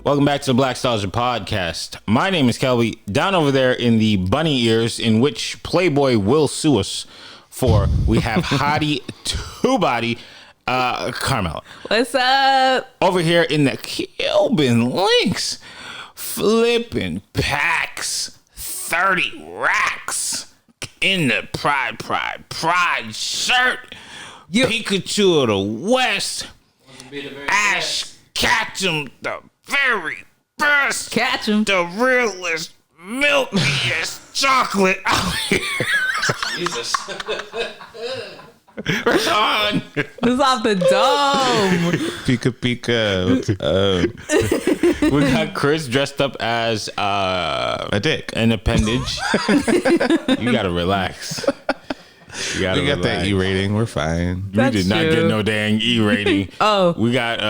Welcome back to the Blackstalgia podcast. My name is Kelby. Down over there in the bunny ears, in which Playboy will sue us for, we have Hottie Two Body, Carmella. What's up? Over here in the Cuban links, flipping packs, 30 racks in the Pride shirt. Pikachu of the West, Ash Ketchum, the very best. Catch him. The realest, milkiest chocolate out here. Jesus. Rashawn. This off the dome. Pika Pika. We got Chris dressed up as A dick. an appendage. You gotta relax. We got that E rating. We're fine. We That's did not true. get no dang E rating. Oh. We got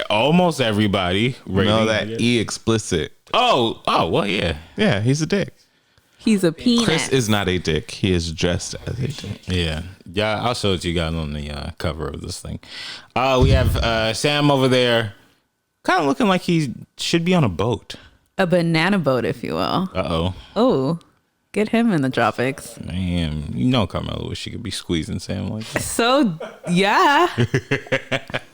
almost everybody rating. No, that E explicit. Oh, well, yeah. Yeah, he's a dick. He's a peanut. Chris is not a dick. He is dressed as a dick. Yeah. I'll show it to you guys on the cover of this thing. We have Sam over there, kind of looking like he should be on a boat. A banana boat, if you will. Uh-oh. Oh, get him in the tropics. Man, you know Carmella wish she could be squeezing Sam like that. So, yeah.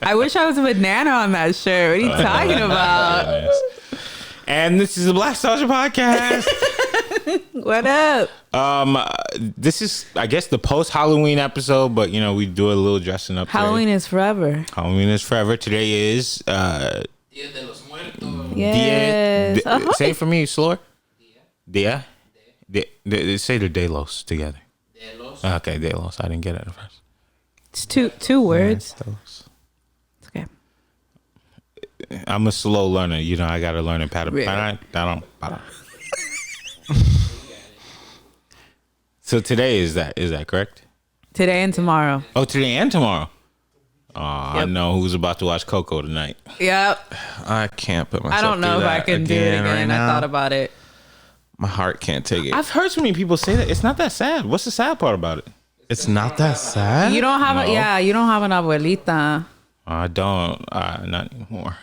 I wish I was a banana on that shirt. What are you talking about? And this is the Blackstalgia podcast. What up? This is, I guess, the post-Halloween episode, but, you know, we do a little dressing up. Halloween today. is forever. Halloween is forever. Today is Dia de los Muertos. Yes. Uh-huh. Say it for me, slower. Dia. Say the Delos together. De los. Okay, Delos. I didn't get it at first. It's two words. It's okay. I'm a slow learner. You know, I got to learn it. Yeah. So today is that correct? Today and tomorrow. Oh, today and tomorrow. Oh, I know who's about to watch Coco tonight. Yep. I can't put myself I don't know through if I that can do it again. right now. I thought about it. My heart can't take it. I've heard so many people say that. It's not that sad. What's the sad part about it? It's not that sad. You don't have No. you don't have an abuelita. I don't. Not anymore.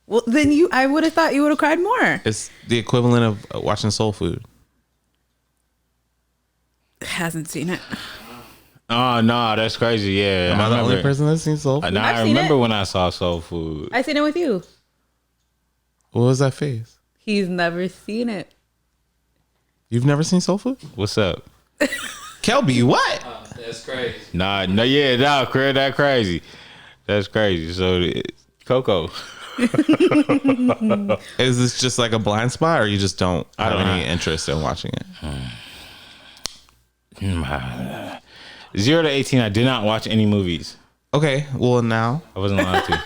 Well, then I would have thought you would have cried more. It's the equivalent of watching Soul Food. Hasn't seen it. Oh, no, that's crazy. Yeah. Am I the only person that's seen Soul Food? Now, I've I seen remember it. when I saw Soul Food. I seen it with you. What was that face? He's never seen it. You've never seen Soul Food? What's up? Kelby, what? That's crazy. Chris, that's crazy. That's crazy. So, Coco. Is this just like a blind spot, or you just don't have don't any know. interest in watching it? 0 to 18, I did not watch any movies. Okay, well now. I wasn't allowed to.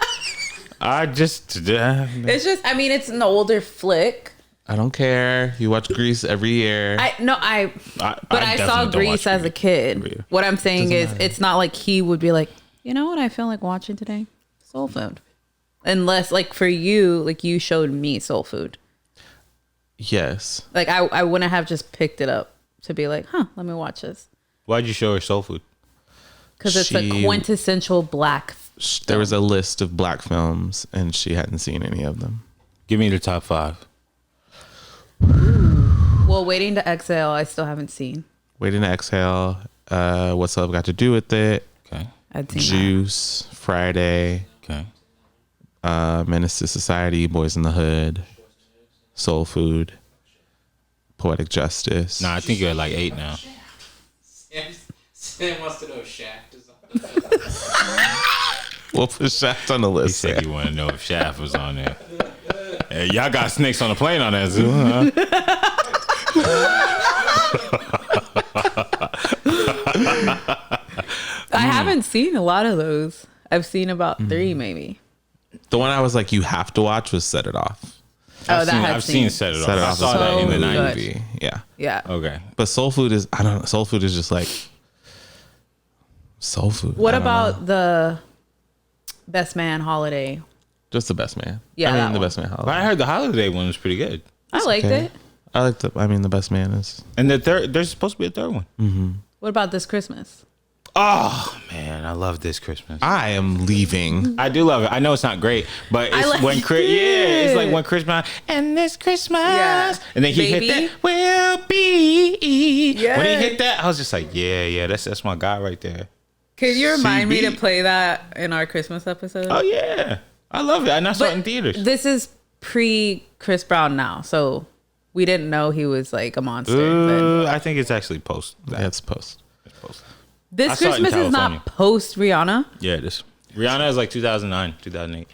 I just... It's just, I mean, it's an older flick. I don't care. You watch Grease every year. I saw definitely don't Grease watch as a every kid. year. What I'm saying Doesn't is, matter. it's not like he would be like, you know what I feel like watching today? Soul Food. Unless, like, for you, like, you showed me Soul Food. Yes. Like, I wouldn't have just picked it up to be like, let me watch this. Why'd you show her Soul Food? Because it's a She- quintessential black. There was a list of black films, and she hadn't seen any of them. Give me the top 5. Well, Waiting to Exhale, I still haven't seen. Waiting to Exhale. What's Love Got to Do with It? Okay. I'd seen Juice. Friday. Okay. Menace to Society. Boys in the Hood. Soul Food. Poetic Justice. Nah, I think you're at like 8 now. Sam wants to know if Shaft is on. We'll put Shaft on the He list. said he wanted to know if Shaft was on there. Hey, y'all got snakes on the plane on that zoo, huh? I haven't seen a lot of those. I've seen about 3 maybe. The one I was like, you have to watch was Set It Off. I've seen Set It Off. I saw that in the So 90s. good. movie. Yeah. Yeah. Okay. But Soul Food is, I don't know. Soul Food is just like Soul Food. What I don't know. about the Best Man Holiday? Just The Best Man? Yeah, I mean, that The one. Best Man But I Holiday. heard the holiday one was pretty good. I liked okay. it. I like The Best Man is. And the third, there's supposed to be a third one. What about This Christmas? Oh man, I love this Christmas. I am leaving. I do love it. I know it's not great, but it's like when Chris, it. it's like when Chris Brown and this Christmas, and then he Baby. hit that will be. Yes. When he hit that, I was just like, yeah, that's my guy right there. Can you remind me CB. to play that in our Christmas episode? Oh yeah, I love it. And I saw it in theaters. This is pre Chris Brown now, so we didn't know he was like a monster. then. I think it's actually post. Yeah, it's post. It's post. I This saw it in Christmas is California. not post Rihanna. Yeah, it is. Rihanna is like 2009, 2008.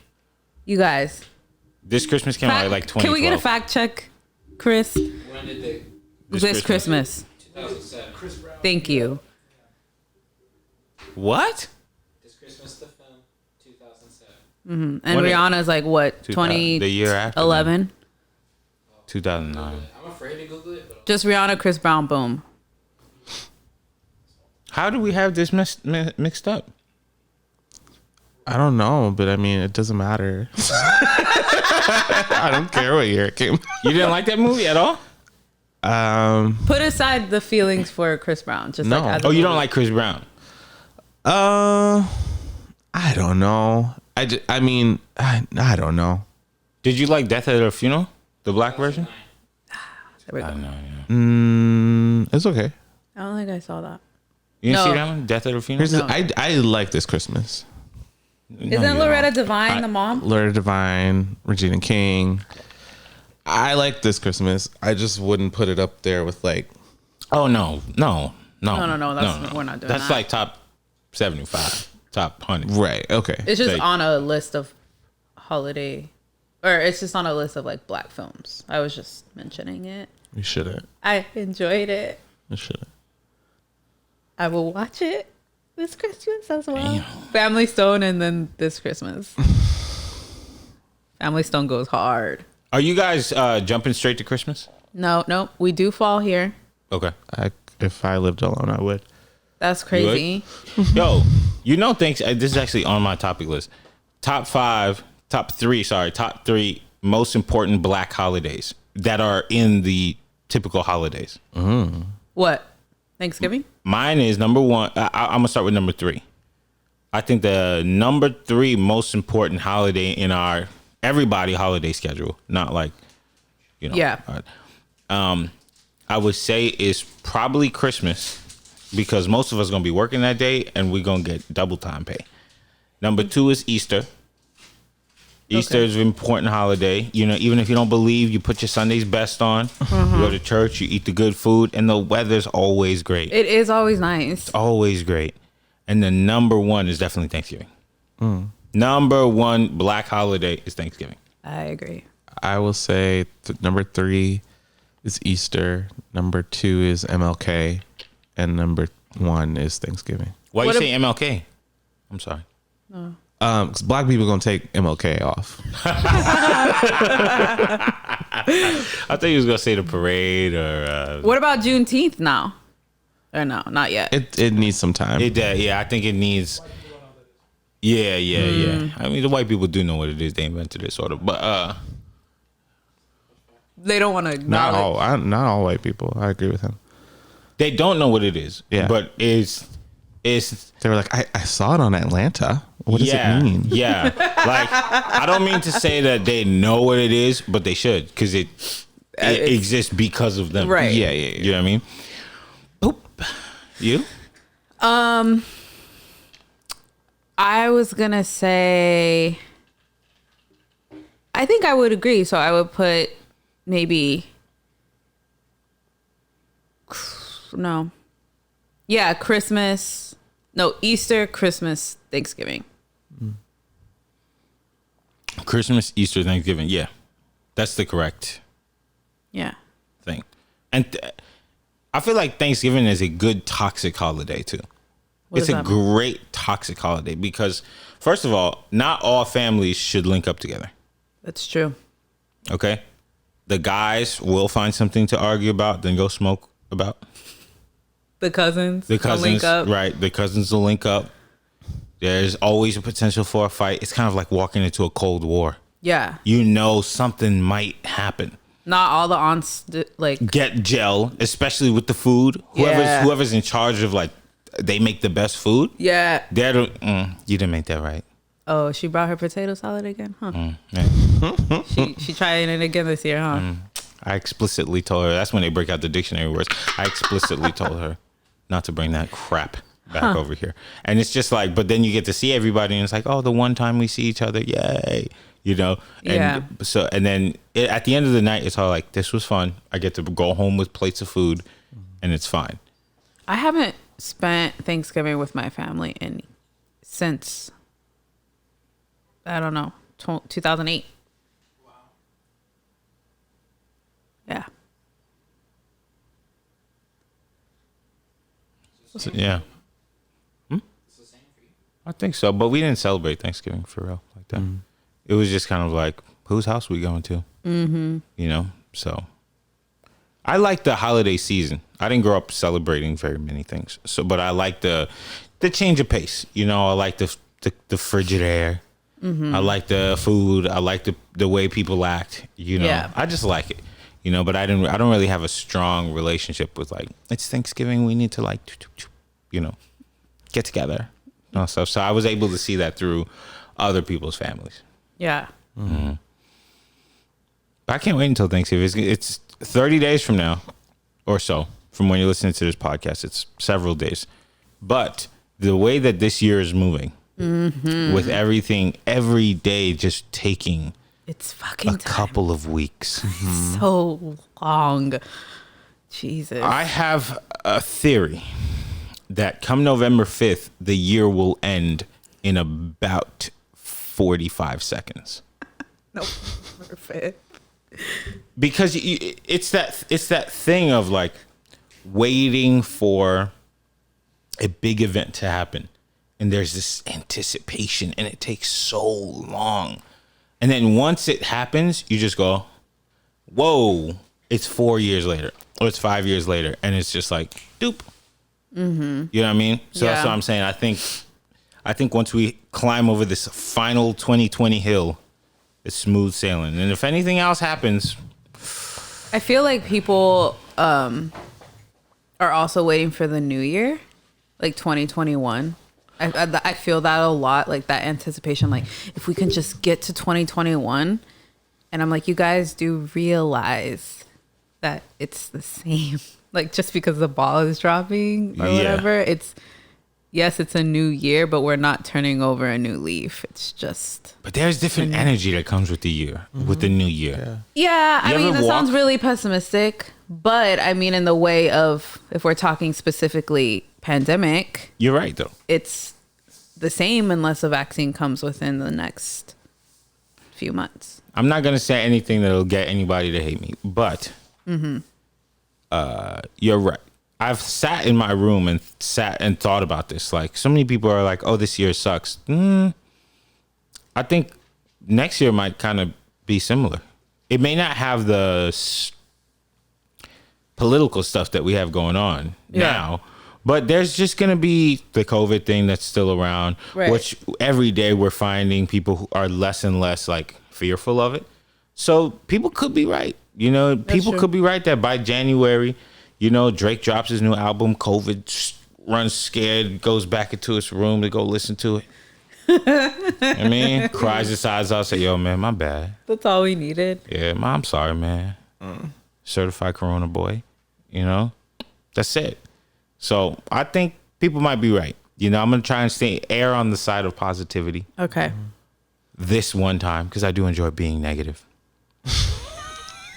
You guys, This Christmas came out like 2012. can we get a fact check, Chris? When did they? This Christmas. 2007. Thank you. What? This Christmas, the film, 2007. And When it- Rihanna's like what, 2000 the year after. 2011? 2009. I'm afraid to Google it, but Just Rihanna, Chris Brown, boom. How do we have this mixed up? I don't know, but I mean, it doesn't matter. I don't care what year it came. You didn't like that movie at all? Put aside the feelings for Chris Brown. Just No. like as a Oh, you don't movie. like Chris Brown? I don't know. I mean, I don't know. Did you like Death at a Funeral? The black version? There we go. I don't know. Yeah. It's okay. I don't think I saw that. You didn't No. see that one? Death at a Funeral? Here's the, I like this Christmas. Isn't Loretta Devine the mom? Loretta Devine, Regina King. I like this Christmas. I just wouldn't put it up there with like. Oh, no. No, that's- we're not doing That's that. like top 75, top 100. Right. Okay. It's just Like- on a list of holiday, or it's just on a list of like black films. I was just mentioning it. We shouldn't. I enjoyed it. We shouldn't. I will watch it this Christmas as well. Damn. Family Stone and then this Christmas. Family Stone goes hard. Are you guys jumping straight to Christmas? No, we do fall here. Okay. If I lived alone, I would. That's crazy. Yo, this is actually on my topic list. Top three most important black holidays that are in the typical holidays. What? Thanksgiving? Mine is number one. I'm gonna start with number 3. I think the number 3 most important holiday in our everybody holiday schedule, not like, Yeah. I would say is probably Christmas, because most of us gonna be working that day and we're gonna get double time pay. Number 2 is Easter. Easter is an important holiday. Even if you don't believe, you put your Sunday's best on. You go to church, you eat the good food, and the weather's always great. It is always nice. Always great. And the number 1 is definitely Thanksgiving. Number 1 black holiday is Thanksgiving. I agree. I will say number 3 is Easter. Number 2 is MLK, and number 1 is Thanksgiving. Why What you ab- say MLK? I'm sorry. 'Cause black people gonna take MLK off. I thought you was gonna say the parade or What about Juneteenth now? Or no, not yet. It needs some time. yeah. I think it needs. Yeah. I mean, the white people do know what it is. They invented it, sort of. But They don't want to not acknowledge. not all white people. I agree with him. they don't know what it is. Yeah. But it's They were like, I saw it on Atlanta. What does it mean? Yeah. Like, I don't mean to say that they know what it is, but they should, because it exists because of them. Right. Yeah. You know what I mean? Boop. You? I was gonna say, I think I would agree. So I would put maybe Christmas. No, Easter, Christmas, Thanksgiving. Christmas, Easter, Thanksgiving. Yeah. That's the correct Yeah. thing. And I feel like Thanksgiving is a good toxic holiday too. What It's does a that mean? great toxic holiday because, first of all, not all families should link up together. That's true. Okay? The guys will find something to argue about, then go smoke about. The cousins. The will cousins, link up. right? The cousins will link up. There's always a potential for a fight. It's kind of like walking into a Cold War. Yeah. Something might happen. Not all the aunts Get gel, especially with the food. Yeah. Whoever's in charge of like they make the best food. Yeah. You didn't make that right. Oh, she brought her potato salad again, huh? Yeah. She tried it again this year, huh? I explicitly told her. That's when they break out the dictionary words. I explicitly told her not to bring that crap back over here. And it's just like, but then you get to see everybody, and it's like, oh, the one time we see each other, yay, you know. And so, and then at the end of the night, it's all like, this was fun. I get to go home with plates of food, and it's fine. I haven't spent Thanksgiving with my family since, I don't know, 2008. Wow. Yeah. So, yeah. It's the same for you. I think so, but we didn't celebrate Thanksgiving for real like that. It was just kind of like, whose house we going to? Mm-hmm. You know, so I like the holiday season. I didn't grow up celebrating very many things, so but I like the change of pace. You know, I like the frigid air. I like the food. I like the way people act. You know, I just like it. You know, but I don't really have a strong relationship with like, it's Thanksgiving, we need to like, you know, get together and all stuff. So I was able to see that through other people's families. Yeah. But I can't wait until Thanksgiving. It's 30 days from now or so from when you're listening to this podcast. It's several days. But the way that this year is moving with everything, every day just taking It's fucking a couple of weeks. so long. Jesus. I have a theory that come November 5th, the year will end in about 45 seconds. No, perfect. Because it's that thing of like waiting for a big event to happen. And there's this anticipation and it takes so long. And then once it happens, you just go, whoa, it's 4 years later or it's 5 years later. And it's just like, doop. You know what I mean? So that's what I'm saying. I think once we climb over this final 2020 hill, it's smooth sailing. And if anything else happens. I feel like people are also waiting for the new year, like 2021. I feel that a lot, like that anticipation, like if we can just get to 2021. And I'm like, you guys do realize that it's the same, like just because the ball is dropping or whatever. Yes, it's a new year, but we're not turning over a new leaf. It's just. But there's different energy that comes with the year, with the new year. Yeah, I mean, that ever sounds really pessimistic, but I mean, in the way of, if we're talking specifically pandemic. You're right, though. It's the same unless a vaccine comes within the next few months. I'm not going to say anything that'll get anybody to hate me, but you're right. I've sat in my room and thought about this. Like, so many people are like, oh, this year sucks. I think next year might kind of be similar. It may not have the political stuff that we have going on now, but there's just going to be the COVID thing that's still around, which every day we're finding people who are less and less like fearful of it. So people could be right. You know, people could be right that by January, you know, Drake drops his new album, COVID runs scared, goes back into his room to go listen to it. I mean, cries his eyes out, say, yo, man, my bad. That's all we needed. Yeah, I'm sorry, man. Certified Corona boy. You know, that's it. So I think people might be right. You know, I'm going to try and err on the side of positivity. Okay. This one time, because I do enjoy being negative.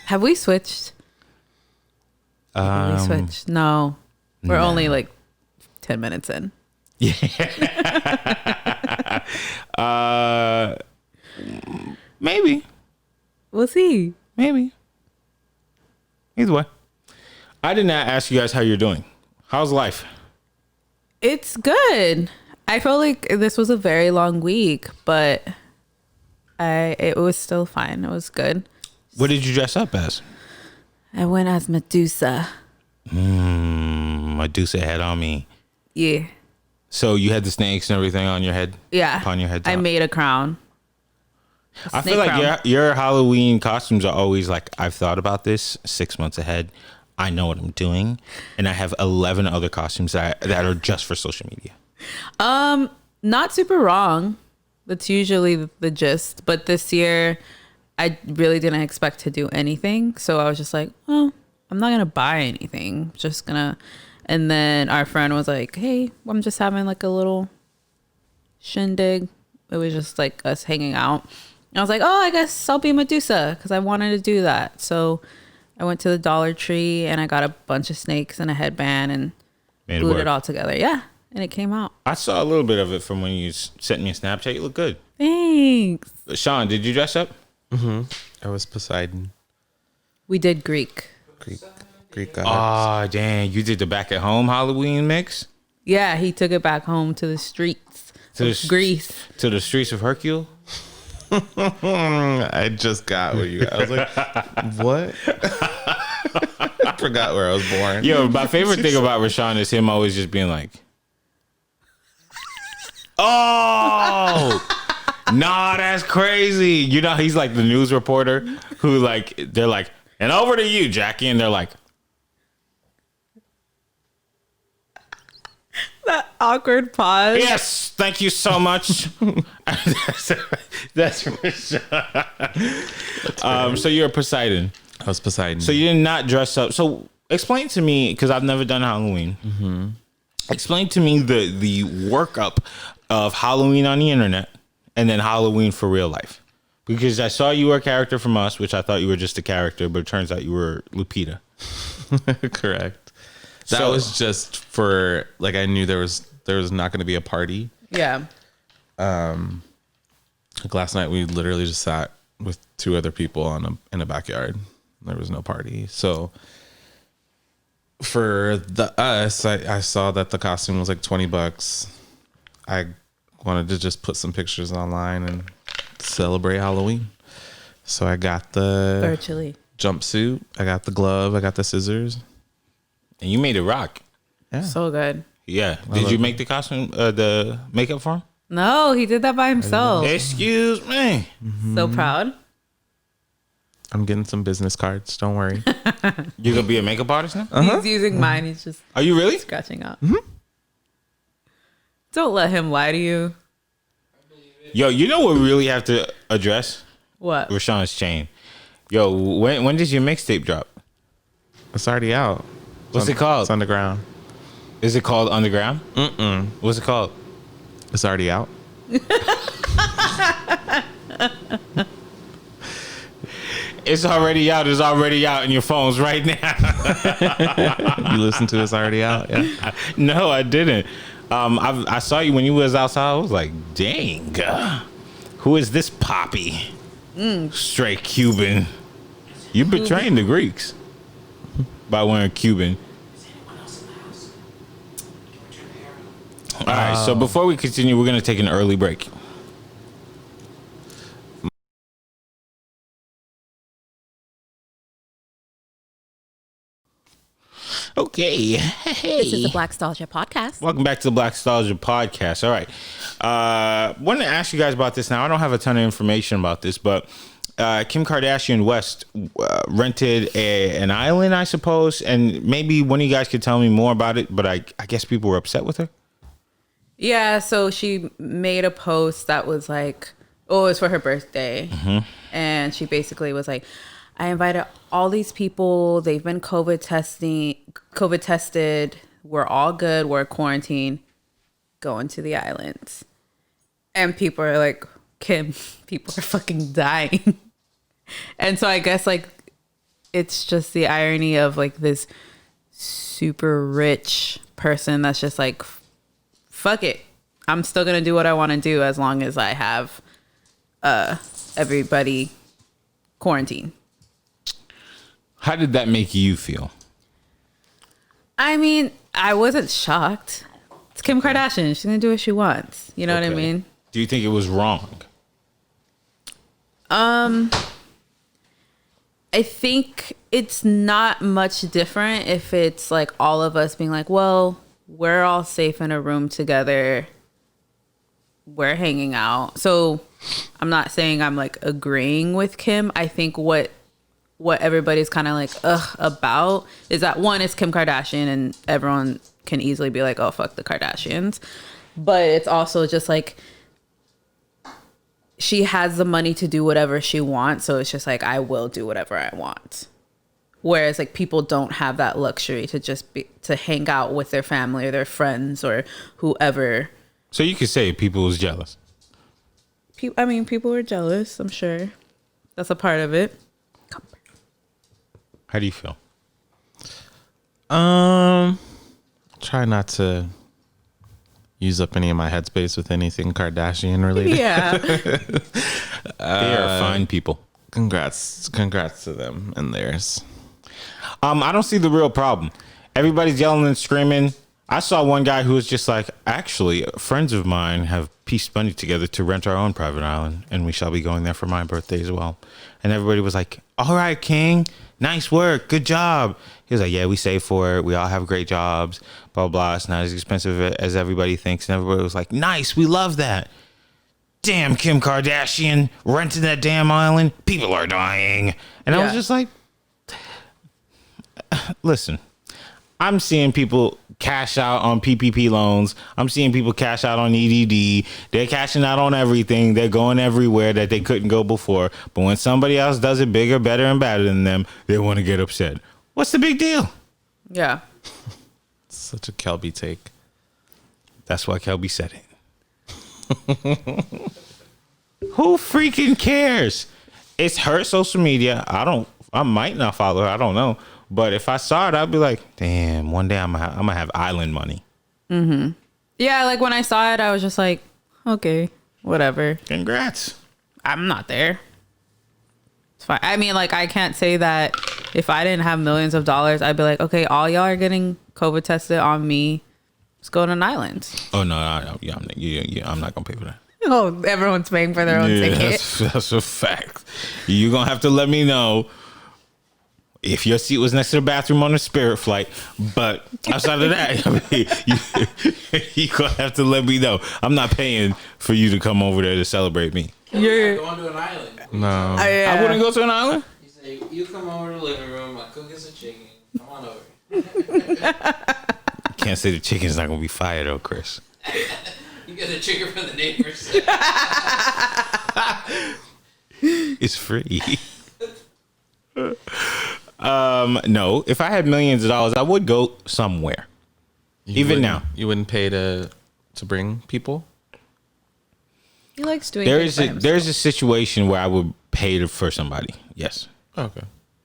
Have we switched? We switched. No. We're only like 10 minutes in. Yeah. Maybe. We'll see. Maybe. Either way. I did not ask you guys how you're doing. How's life? It's good. I felt like this was a very long week, but it was still fine. It was good. What did you dress up as? I went as Medusa. Medusa head on me. Yeah. So you had the snakes and everything on your head? Yeah. Upon your head top? I made a crown. I feel like your Halloween costumes are always like, I've thought about this 6 months ahead. I know what I'm doing, and I have 11 other costumes that are just for social media. Not super wrong. That's usually the gist. But this year, I really didn't expect to do anything. So I was just like, well, I'm not going to buy anything. Just going to. And then our friend was like, hey, I'm just having like a little shindig. It was just like us hanging out. And I was like, oh, I guess I'll be Medusa because I wanted to do that. So I went to the Dollar Tree and I got a bunch of snakes and a headband and glued it all together. Yeah. And it came out. I saw a little bit of it from when you sent me a Snapchat. You look good. Thanks. Sean, did you dress up? Mm-hmm. I was Poseidon. We did Greek. Greek gods. Oh, dang. You did the back at home Halloween mix? Yeah, he took it back home to the streets of Greece. To the streets of Hercule? I just got what you got. I was like, what? I forgot where I was born. Yo, my favorite thing about Rashawn is him always just being like, oh, nah, that's crazy. You know, he's like the news reporter who like, they're like, and over to you, Jackie. And they're like, That awkward pause. yes, thank you so much. That's Rashawn. So you're Poseidon. I was Poseidon. So you did not dress up. So explain to me, because I've never done Halloween. Mm-hmm. Explain to me the workup of Halloween on the internet and then Halloween for real life. Because I saw you were a character from Us, which I thought you were just a character, but it turns out you were Lupita. Correct. That was just for like I knew there was not going to be a party. Yeah. Like last night we literally just sat with two other people in a backyard. There was no party. So for us, I saw that the costume was like $20. I wanted to just put some pictures online and celebrate Halloween. So I got the Virtually jumpsuit, I got the glove, I got the scissors. And you made it rock. Yeah. so good. Yeah. Did you make the costume, the makeup for him? No, he did that by himself. Excuse me. So proud. I'm getting some business cards. Don't worry. You're going to be a makeup artist now? He's using mine. He's just Are you really? scratching out. Don't let him lie to you. Yo, you know what we really have to address? What? Rashawn's chain. Yo, when does your mixtape drop? It's already out. What's it called? It's underground. Is it called Underground? Mm-mm. What's it called? It's already out. It's already out. It's already out in your phones right now. You listen to It's Already Out? Yeah. No, I didn't. I saw you when you was outside. I was like, dang. Who is this Poppy? Straight Cuban. You betraying the Greeks by wearing Cuban. All right, so before we continue, we're going to take an early break. Okay. Hey. This is the Blackstalgia podcast. Welcome back to the Blackstalgia podcast. All right. Wanted to ask you guys about this now. I don't have a ton of information about this, but Kim Kardashian West rented an island, I suppose. And maybe one of you guys could tell me more about it, but I guess people were upset with her. Yeah, so she made a post that was like, oh, it's for her birthday. Mm-hmm. And she basically was like, I invited all these people. They've been COVID tested. We're all good. We're quarantined. Going to the islands. And people are like, Kim, people are fucking dying. And so I guess like it's just the irony of like this super rich person that's just like, fuck it. I'm still going to do what I want to do as long as I have everybody quarantined. How did that make you feel? I mean, I wasn't shocked. It's Kim Kardashian. She's going to do what she wants. You know what I mean? Do you think it was wrong? I think it's not much different if it's like all of us being like, well, we're all safe in a room together. We're hanging out. So I'm not saying I'm like agreeing with Kim. I think what what everybody's kind of like about is that one, it's Kim Kardashian and everyone can easily be like, oh, fuck the Kardashians. But it's also just like she has the money to do whatever she wants. So it's just like, I will do whatever I want. Whereas like people don't have that luxury to just to hang out with their family or their friends or whoever. So you could say people was jealous. I mean, people were jealous, I'm sure. That's a part of it. How do you feel? Try not to use up any of my headspace with anything Kardashian related. Yeah. They are fine people. Congrats to them and theirs. I don't see the real problem. Everybody's yelling and screaming. I saw one guy who was just like, actually, friends of mine have pieced money together to rent our own private island, and we shall be going there for my birthday as well. And everybody was like, all right, King, nice work, good job. He was like, yeah, we save for it. We all have great jobs, blah, blah. It's not as expensive as everybody thinks. And everybody was like, nice, we love that. Damn, Kim Kardashian renting that damn island. People are dying. And I was just like, listen, I'm seeing people cash out on PPP loans. I'm seeing people cash out on EDD. They're cashing out on everything. They're going everywhere that they couldn't go before. But when somebody else does it bigger, better, and better than them, they want to get upset. What's the big deal? Yeah. Such a Kelby take. That's why Kelby said it. Who freaking cares? It's her social media. I might not follow her. I don't know. But if I saw it, I'd be like, damn, one day I'm gonna have island money. Mm-hmm. Yeah, like when I saw it, I was just like, okay, whatever. Congrats. I'm not there. It's fine. I mean, like, I can't say that if I didn't have millions of dollars, I'd be like, okay, all y'all are getting COVID tested on me. Let's go to an island. Oh, no, I'm not gonna pay for that. Oh, everyone's paying for their own ticket. That's a fact. You're gonna have to let me know if your seat was next to the bathroom on the Spirit flight. But outside of that, I mean, you're going to have to let me know. I'm not paying for you to come over there to celebrate me. You're going to an island. No. I wouldn't go to an island? You say, you come over to the living room, I cook us a chicken. Come on over. Can't say the chicken's not going to be fire, though, Chris. You get a chicken from the neighbors. It's free. No, if I had millions of dollars, I would go somewhere. Even now, you wouldn't pay to bring people. He likes doing. There's a situation where I would pay for somebody. Yes. Okay.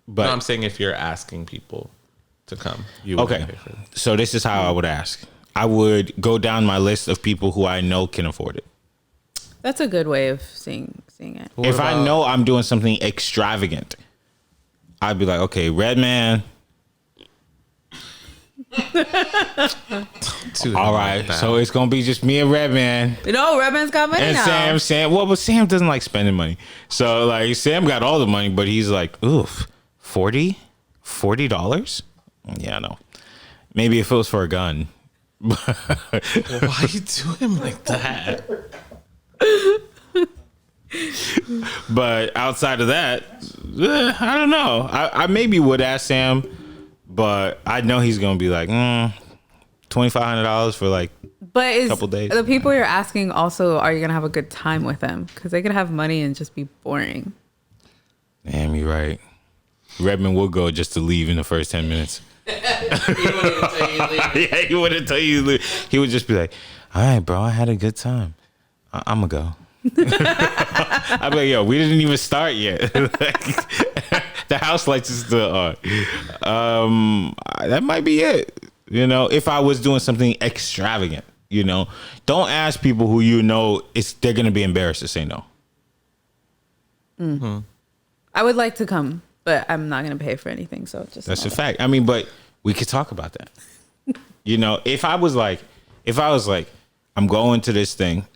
But no, I'm saying if you're asking people to come, you okay. wouldn't pay for it. So this is how I would ask. I would go down my list of people who I know can afford it. That's a good way of seeing it. If I know I'm doing something extravagant, I'd be like, okay, Redman. All right, so it's gonna be just me and Redman. No, Redman's got money and now. Sam. Well, but Sam doesn't like spending money. So like, Sam got all the money, but he's like, oof, $40. Yeah, no. Maybe if it was for a gun. Well, why you do him like that? But outside of that, I don't know. I maybe would ask Sam, but I know he's gonna be like, $2,500 for like a couple days. The people you're asking also, are you gonna have a good time with them? Because they could have money and just be boring. Damn, you're right. Redman would go just to leave in the first 10 minutes. He wouldn't even tell you to leave. Yeah, he wouldn't tell you to leave. He would just be like, all right, bro, I had a good time. I'm gonna go. I'd be like, yo, we didn't even start yet. The house lights is still on. That might be it. You know, if I was doing something extravagant, you know, don't ask people who you know they're gonna be embarrassed to say no. Mm-hmm. I would like to come, but I'm not gonna pay for anything. So just that's a fact. I mean, but we could talk about that. You know, if I was like, I'm going to this thing.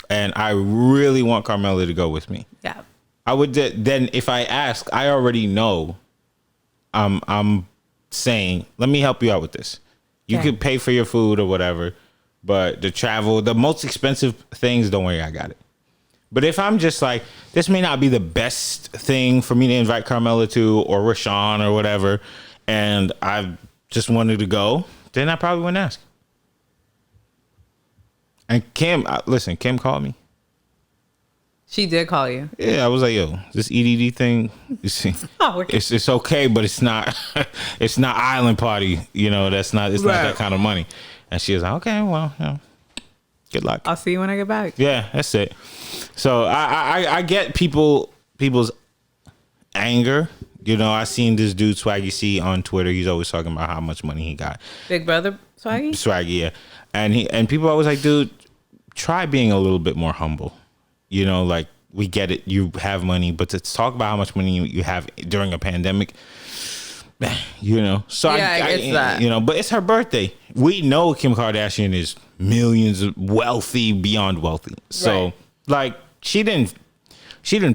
And I really want Carmella to go with me. Yeah. I would then if I ask, I already know I'm saying, let me help you out with this. You could pay for your food or whatever, but the travel, the most expensive things, don't worry, I got it. But if I'm just like, this may not be the best thing for me to invite Carmella to, or Rashawn or whatever, and I just wanted to go, then I probably wouldn't ask. And Kim, listen, Kim called me. She did call you. Yeah, I was like, yo, this EDD thing, you see, it's okay, but it's not it's not island party, you know, it's not that kind of money. And she was like, okay, well, you know, good luck. I'll see you when I get back. Yeah, that's it. So I get people's anger. You know, I seen this dude Swaggy C on Twitter. He's always talking about how much money he got. Big brother Swaggy? Swaggy, yeah. And people always like, dude, try being a little bit more humble. You know, like, we get it. You have money, but to talk about how much money you have during a pandemic, you know. So yeah, I get that. You know, but it's her birthday. We know Kim Kardashian is millions of wealthy, beyond wealthy. So, like, she didn't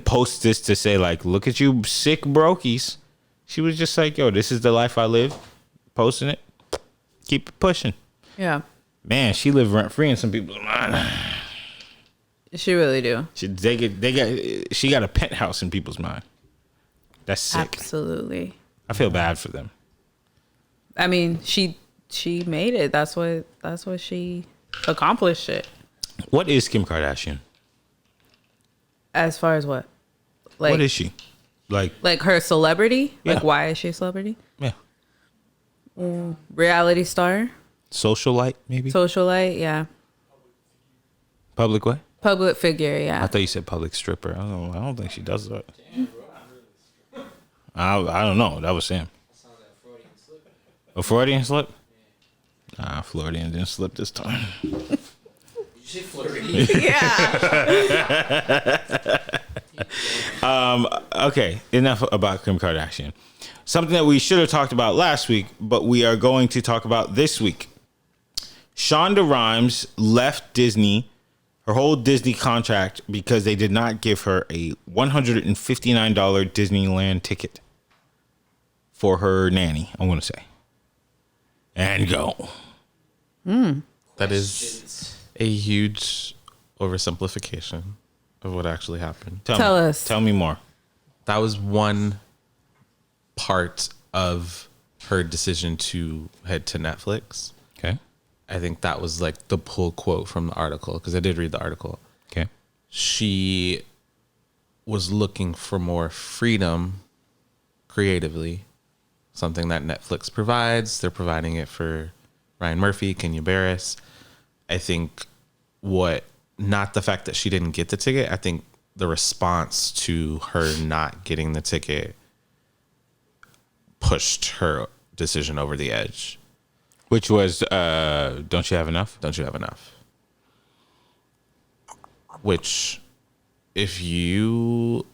post this to say, like, look at you sick brokies. She was just like, yo, this is the life I live. Posting it. Keep it pushing. Yeah. Man, she lived rent free in some people's mind. She really do. She got a penthouse in people's mind. That's sick. Absolutely. I feel bad for them. I mean, she made it. That's what she accomplished it. What is Kim Kardashian? As far as what? Like, what is she? Like her celebrity? Yeah. Like, why is she a celebrity? Yeah. Reality star? Socialite, maybe? Socialite, yeah. Public what? Public figure, yeah. I thought you said public stripper. I don't think she does that. I don't know. That was Sam. A Freudian slip? Nah, Floridian didn't slip this time. Did you say Floridian? Yeah. Okay, enough about Kim Kardashian. Something that we should have talked about last week, but we are going to talk about this week. Shonda Rhimes left Disney, her whole Disney contract, because they did not give her a $159 Disneyland ticket for her nanny, I want to say. And go. That is a huge oversimplification of what actually happened. Tell us. Tell me more. That was one part of her decision to head to Netflix. Okay. I think that was like the pull quote from the article, because I did read the article. Okay. She was looking for more freedom creatively, something that Netflix provides. They're providing it for Ryan Murphy, Kenya Barris. I think not the fact that she didn't get the ticket, I think the response to her not getting the ticket pushed her decision over the edge. Which was, don't you have enough? Don't you have enough? Which, if you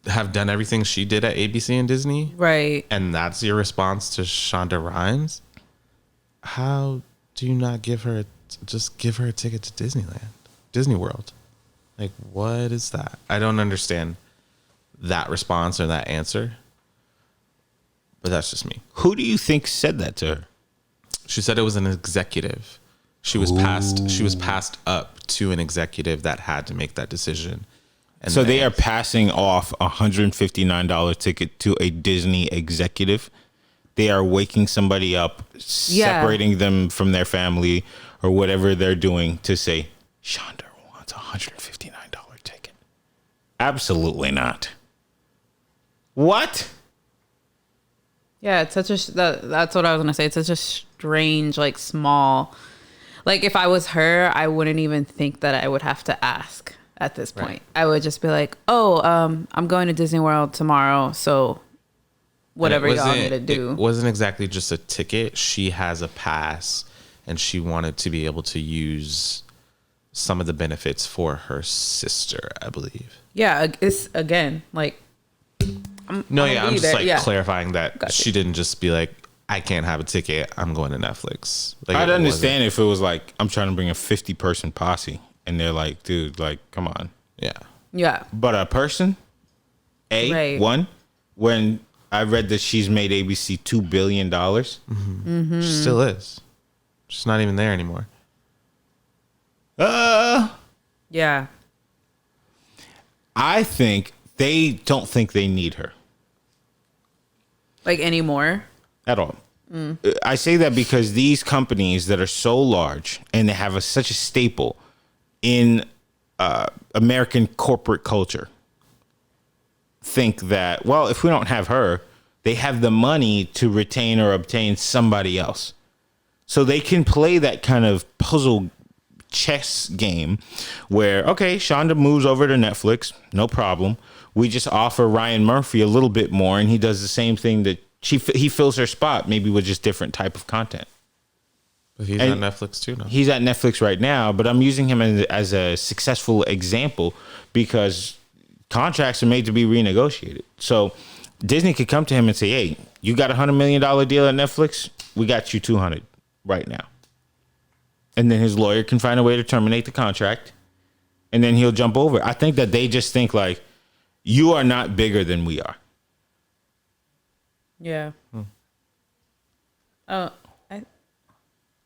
have done everything she did at ABC and Disney, Right. and that's your response to Shonda Rhimes, how do you not give her a ticket to Disneyland, Disney World? Like, what is that? I don't understand that response or that answer, but that's just me. Who do you think said that to her? She said it was an executive. She was passed up to an executive that had to make that decision. And so they are passing off a $159 ticket to a Disney executive. They are waking somebody up, separating them from their family or whatever they're doing to say, Shonda wants a $159 ticket. Absolutely not. What? Yeah, it's such a that's what I was gonna say. It's such a strange, like, small. Like, if I was her, I wouldn't even think that I would have to ask at this point. Right. I would just be like, "Oh, I'm going to Disney World tomorrow, so whatever y'all want me to do." It wasn't exactly just a ticket. She has a pass, and she wanted to be able to use some of the benefits for her sister, I believe. Yeah, it's again like. I'm just clarifying that she didn't just be like, I can't have a ticket, I'm going to Netflix. Like, I'd understand if it was like, I'm trying to bring a 50-person posse, and they're like, dude, like, come on. Yeah. Yeah. But a person, one, when I read that she's made ABC $2 billion. Mm-hmm. She still is. She's not even there anymore. Yeah. I think they don't think they need her Like anymore. at all. I say that because these companies that are so large and they have such a staple in American corporate culture think that, well, if we don't have her, they have the money to retain or obtain somebody else. So they can play that kind of puzzle chess game where, okay, Shonda moves over to Netflix, no problem. We just offer Ryan Murphy a little bit more and he does the same thing that he fills her spot, maybe with just different type of content. But he's on Netflix too now. He's at Netflix right now, but I'm using him as a successful example because contracts are made to be renegotiated. So Disney could come to him and say, hey, you got $100 million deal at Netflix? We got you 200 right now. And then his lawyer can find a way to terminate the contract and then he'll jump over. I think that they just think like, you are not bigger than we are. Yeah. Oh, I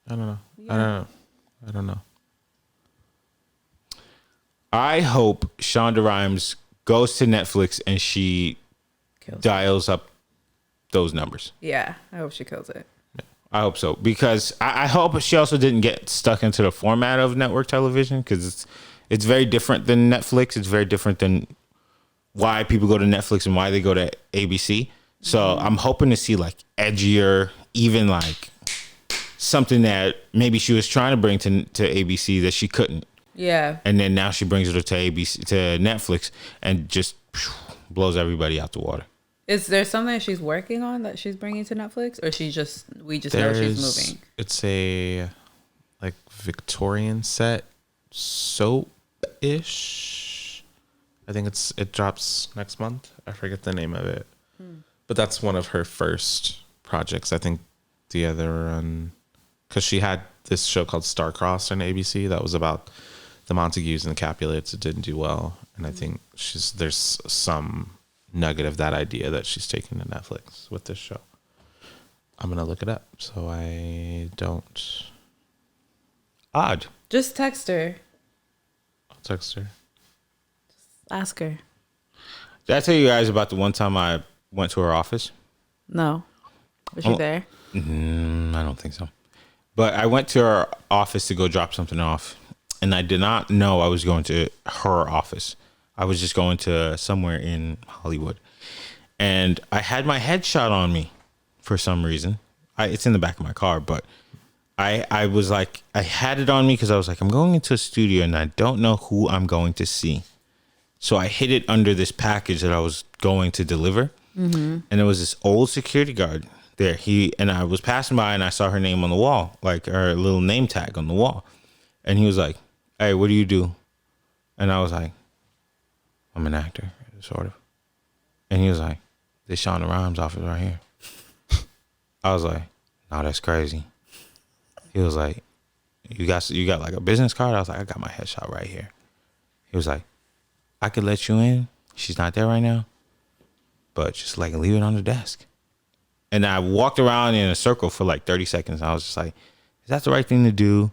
don't know. Yeah. I don't know. I hope Shonda Rhimes goes to Netflix and she dials up those numbers. Yeah, I hope she kills it. I hope so because I hope she also didn't get stuck into the format of network television because it's very different than Netflix. It's very different than why people go to Netflix and why they go to ABC. So I'm hoping to see like edgier, even like something that maybe she was trying to bring to ABC that she couldn't. Yeah. And then now she brings it to ABC, to Netflix and just blows everybody out the water. Is there something she's working on that she's bringing to Netflix, or we just know she's moving? It's a like Victorian set soap-ish. I think it drops next month. I forget the name of it. But that's one of her first projects. I think the other one, because she had this show called Starcrossed on ABC that was about the Montagues and the Capulets. It didn't do well, and I think there's some nugget of that idea that she's taking to Netflix with this show. I'm gonna look it up so I don't. Odd. Just text her. I'll text her. Ask her. Did I tell you guys about the one time I went to her office? No. Was she there? I don't think so. But I went to her office to go drop something off, and I did not know I was going to her office. I was just going to somewhere in Hollywood. And I had my headshot on me for some reason. It's in the back of my car, but I was like, I had it on me because I was like, I'm going into a studio and I don't know who I'm going to see. So I hid it under this package that I was going to deliver. And there was this old security guard there. And I was passing by and I saw her name on the wall, like her little name tag on the wall. And he was like, hey, what do you do? And I was like, I'm an actor, sort of. And he was like, this Shonda Rhimes office right here. I was like, no, that's crazy. He was like, you got like a business card? I was like, I got my headshot right here. He was like, I could let you in. She's not there right now. But just like leave it on the desk. And I walked around in a circle for like 30 seconds. I was just like, is that the right thing to do?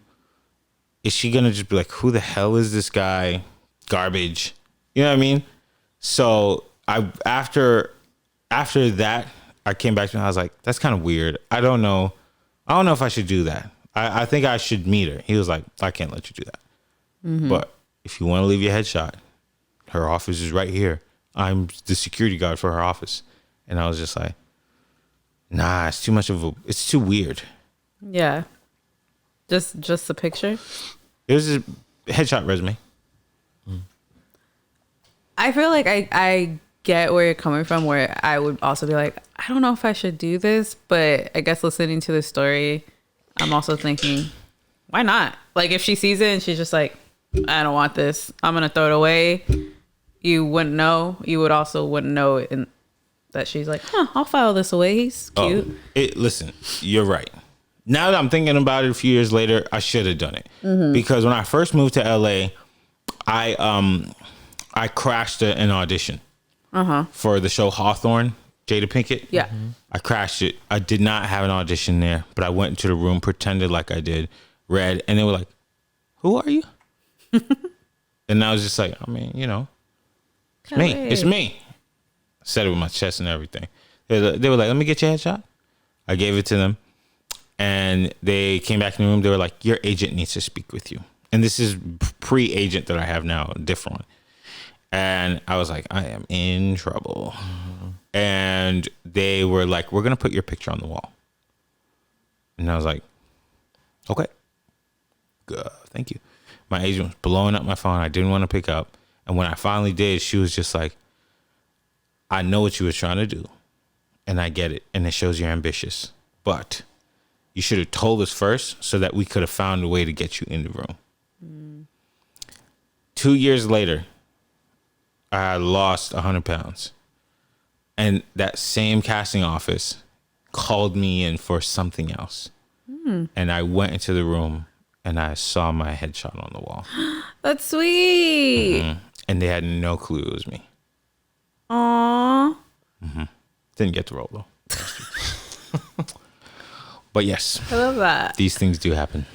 Is she going to just be like, who the hell is this guy? Garbage. You know what I mean? So after that, I came back to him. I was like, that's kind of weird. I don't know if I should do that. I think I should meet her. He was like, I can't let you do that. But if you want to leave your headshot, her office is right here. I'm the security guard for her office. And I was just like, nah, it's it's too weird. Yeah. Just a picture? It was a headshot resume. I feel like I get where you're coming from, where I would also be like, I don't know if I should do this, but I guess listening to the story, I'm also thinking, why not? Like if she sees it and she's just like, I don't want this, I'm going to throw it away. You wouldn't know. You would also wouldn't know that she's like, I'll file this away. He's cute. Listen, you're right. Now that I'm thinking about it a few years later, I should have done it. Because when I first moved to LA, I crashed an audition for the show Hawthorne, Jada Pinkett. Yeah. I crashed it. I did not have an audition there, but I went into the room, pretended like I did, read, and they were like, who are you? And I was just like, I mean, Me. It's me. I said it with my chest and everything. They were like, let me get your headshot. I gave it to them. And they came back in the room. They were like, your agent needs to speak with you. And this is pre-agent that I have now, a different one. And I was like, I am in trouble. And they were like, we're going to put your picture on the wall. And I was like, okay. Good. Thank you. My agent was blowing up my phone. I didn't want to pick up. And when I finally did, she was just like, I know what you were trying to do. And I get it. And it shows you're ambitious. But you should have told us first so that we could have found a way to get you in the room. 2 years later, I lost 100 pounds. And that same casting office called me in for something else. And I went into the room and I saw my headshot on the wall. That's sweet. And they had no clue it was me. Aww. Didn't get the role though. But yes, I love that. these things do happen.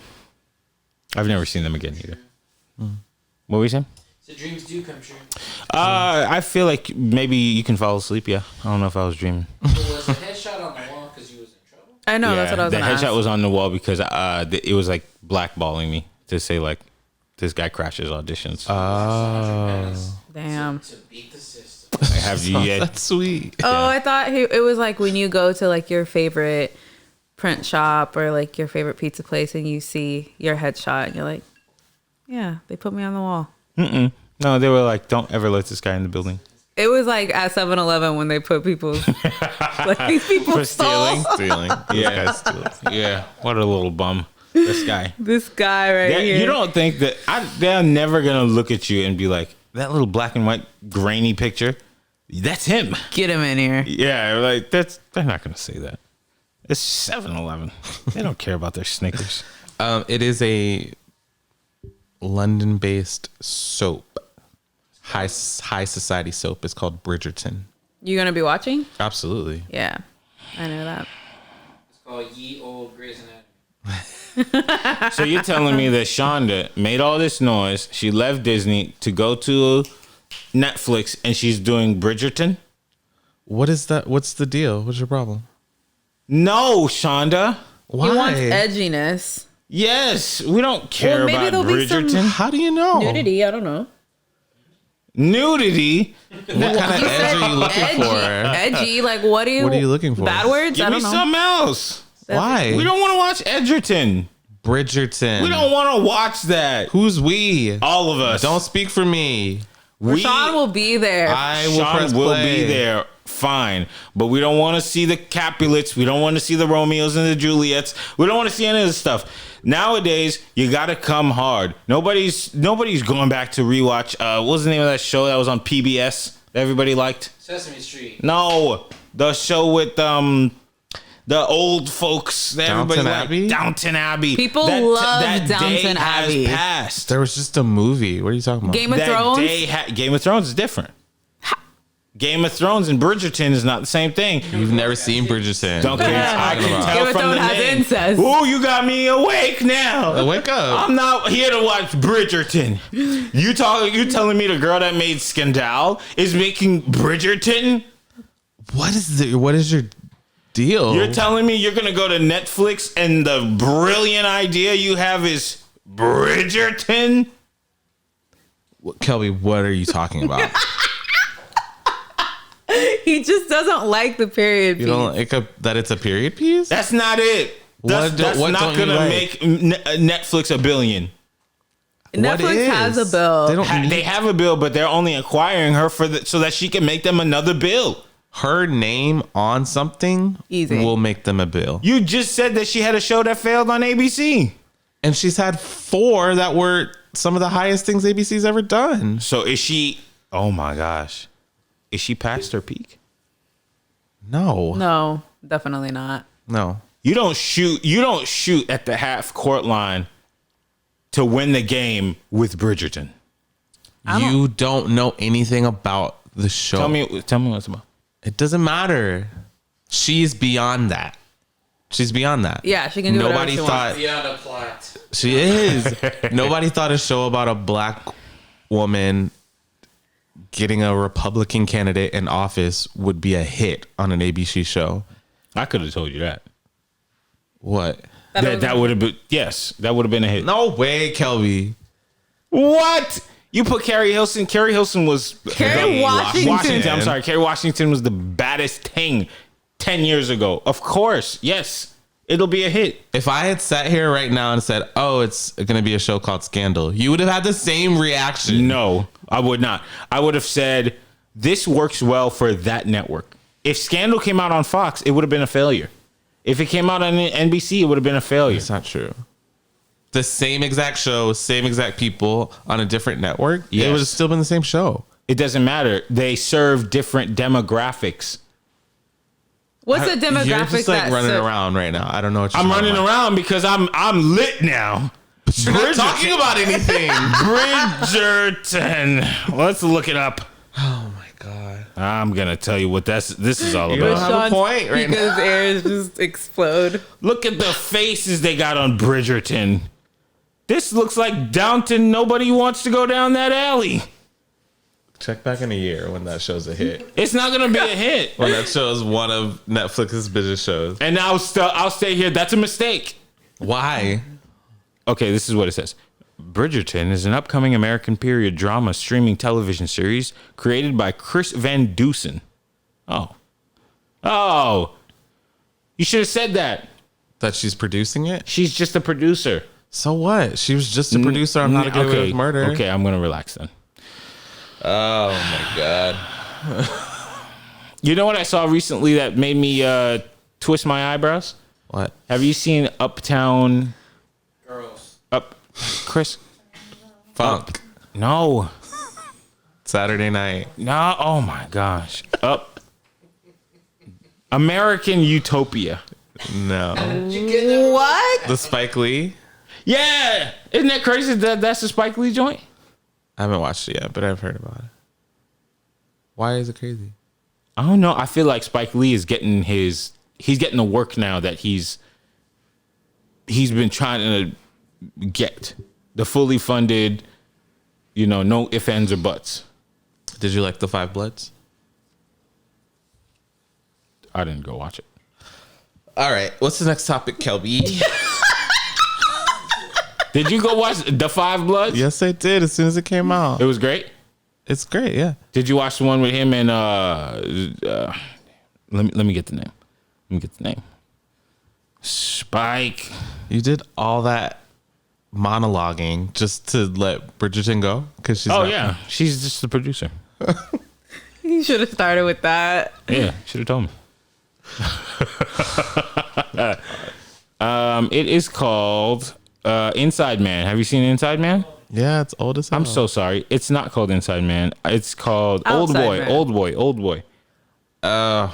I've never seen them again either. What were you saying? So dreams do come true. I feel like maybe you can fall asleep. Yeah, I don't know if I was dreaming. So was the headshot on the wall because you was in trouble? I know, that's what I was the going to headshot ask. was on the wall because it was like blackballing me to say like this guy crashes auditions. Damn. To beat the system. I have you yet? That's sweet. Oh, I thought it was like when you go to like your favorite print shop or like your favorite pizza place and you see your headshot and you're like, yeah, they put me on the wall. No, they were like, don't ever let this guy in the building. It was like at 7-Eleven when they put people's like these people For stole stealing. Yeah. Yeah. What a little bum. This guy. this guy right here. You don't think that they're never gonna look at you and be like, that little black and white grainy picture, that's him. Get him in here. Yeah, like they're not gonna say that. It's 7-Eleven. They don't care about their Snickers. It is a London-based soap, high society soap. It's called Bridgerton. You gonna be watching? Absolutely. Yeah, I know that. It's called Ye Old Grey's Anatomy. So you're telling me that Shonda made all this noise, she left Disney to go to Netflix, and she's doing Bridgerton? What is that? What's the deal? What's your problem? No, Shonda. Why? He wants edginess. Yes, we don't care Well, maybe about there'll be some Bridgerton. How do you know? Nudity, I don't know. Nudity? What kind of edge are you looking for? Edgy, like what are you looking for? Bad words? Give I me don't know. something else. Why? We don't want to watch Edgerton. Bridgerton. We don't want to watch that. Who's we? All of us. Don't speak for me. Rashawn will be there. I will Sean press will play. be there. Fine. But we don't want to see the Capulets. We don't want to see the Romeos and the Juliets. We don't want to see any of this stuff. Nowadays, you got to come hard. Nobody's going back to rewatch. What was the name of that show that was on PBS that everybody liked? Sesame Street. No. The show with the old folks that everybody Downton liked. Abbey? Downton Abbey. People love that Downton day Abbey. has passed. There was just a movie. What are you talking about? Game of Thrones. Game of Thrones is different. Game of Thrones and Bridgerton is not the same thing. You've never seen Bridgerton. Don't care. I can Game tell of from the Thrones has name. incest. Ooh, you got me awake now. Wake up. I'm not here to watch Bridgerton. You telling me the girl that made Scandal is making Bridgerton? What is your deal? You're telling me you're gonna go to Netflix and the brilliant idea you have is Bridgerton? Kelby, what are you talking about? He just doesn't like the period You piece. don't like that it's a period piece? That's not it. That's What not don't you gonna like? make Netflix $1 billion. What Netflix is? has a bill. They don't They have a bill, but they're only acquiring her so that she can make them another bill. her name on something Easy. will make them a bill. You just said that she had a show that failed on ABC. And she's had 4 that were some of the highest things ABC's ever done. So is she? Oh my gosh, is she past her peak? No. No, definitely not. No. You don't shoot at the half court line to win the game with Bridgerton. You don't know anything about the show. Tell me what it's about. It doesn't matter. She's beyond that. She's beyond that. Yeah, she can do Nobody whatever she thought wants. Beyond a plot. she is. Nobody thought a show about a black woman getting a Republican candidate in office would be a hit on an ABC show. I could have told you that. What? That would have been, yes, that would have been a hit. No way, Kelby. What? You put Carrie Hilson. Carrie Hilson was Kerry Washington. I'm sorry. Kerry Washington was the baddest thing 10 years ago. Of course. Yes. It'll be a hit. If I had sat here right now and said, oh, it's going to be a show called Scandal, you would have had the same reaction. No, I would not. I would have said, this works well for that network. If Scandal came out on Fox, it would have been a failure. If it came out on NBC, it would have been a failure. It's not true. The same exact show, same exact people on a different network, yes. It would have still been the same show. It doesn't matter. They serve different demographics. What's the demographic You're just like that running around right now. I don't know what you're I'm talking running about. around because I'm lit now. But you're not talking about anything. Bridgerton. Let's look it up. Oh my God. I'm gonna tell you what this is all You don't about. have a point right now. Because ears just explode. Look at the faces they got on Bridgerton. This looks like Downton. Nobody wants to go down that alley. Check back in a year when that show's a hit. It's not gonna be a hit. When that show's one of Netflix's biggest shows. And I'll stay here. That's a mistake. Why? Okay, this is what it says. Bridgerton is an upcoming American period drama streaming television series created by Chris Van Dusen. Oh. You should have said that. That she's producing it? She's just a producer. So what? She was just a producer on How to Get Away with Murder. Okay, I'm gonna relax then. Oh my God. You know what I saw recently that made me twist my eyebrows? What? Have you seen Uptown? Girls. Chris? Funk. No. Saturday night. No. Oh my gosh. American Utopia. No. What? The Spike Lee? Yeah. Isn't that crazy that that's the Spike Lee joint? I haven't watched it yet, but I've heard about it. Why is it crazy? I don't know. I feel like Spike Lee is getting he's getting the work now that he's been trying to get. The fully funded, no ifs, ands, or buts. Did you like The Five Bloods? I didn't go watch it. All right. What's the next topic, Kelby? Did you go watch The Five Bloods? Yes, I did. As soon as it came out. It was great. It's great, yeah. Did you watch the one with him and let me get the name. Spike. You did all that monologuing just to let Bridgerton go? Because she's Yeah. She's just the producer. You should have started with that. Yeah, should have told me. It is called Inside Man. Have you seen Inside Man? Yeah, it's old as hell. I'm so sorry. It's not called Inside Man. It's called Outside Old Man. Boy. Yeah,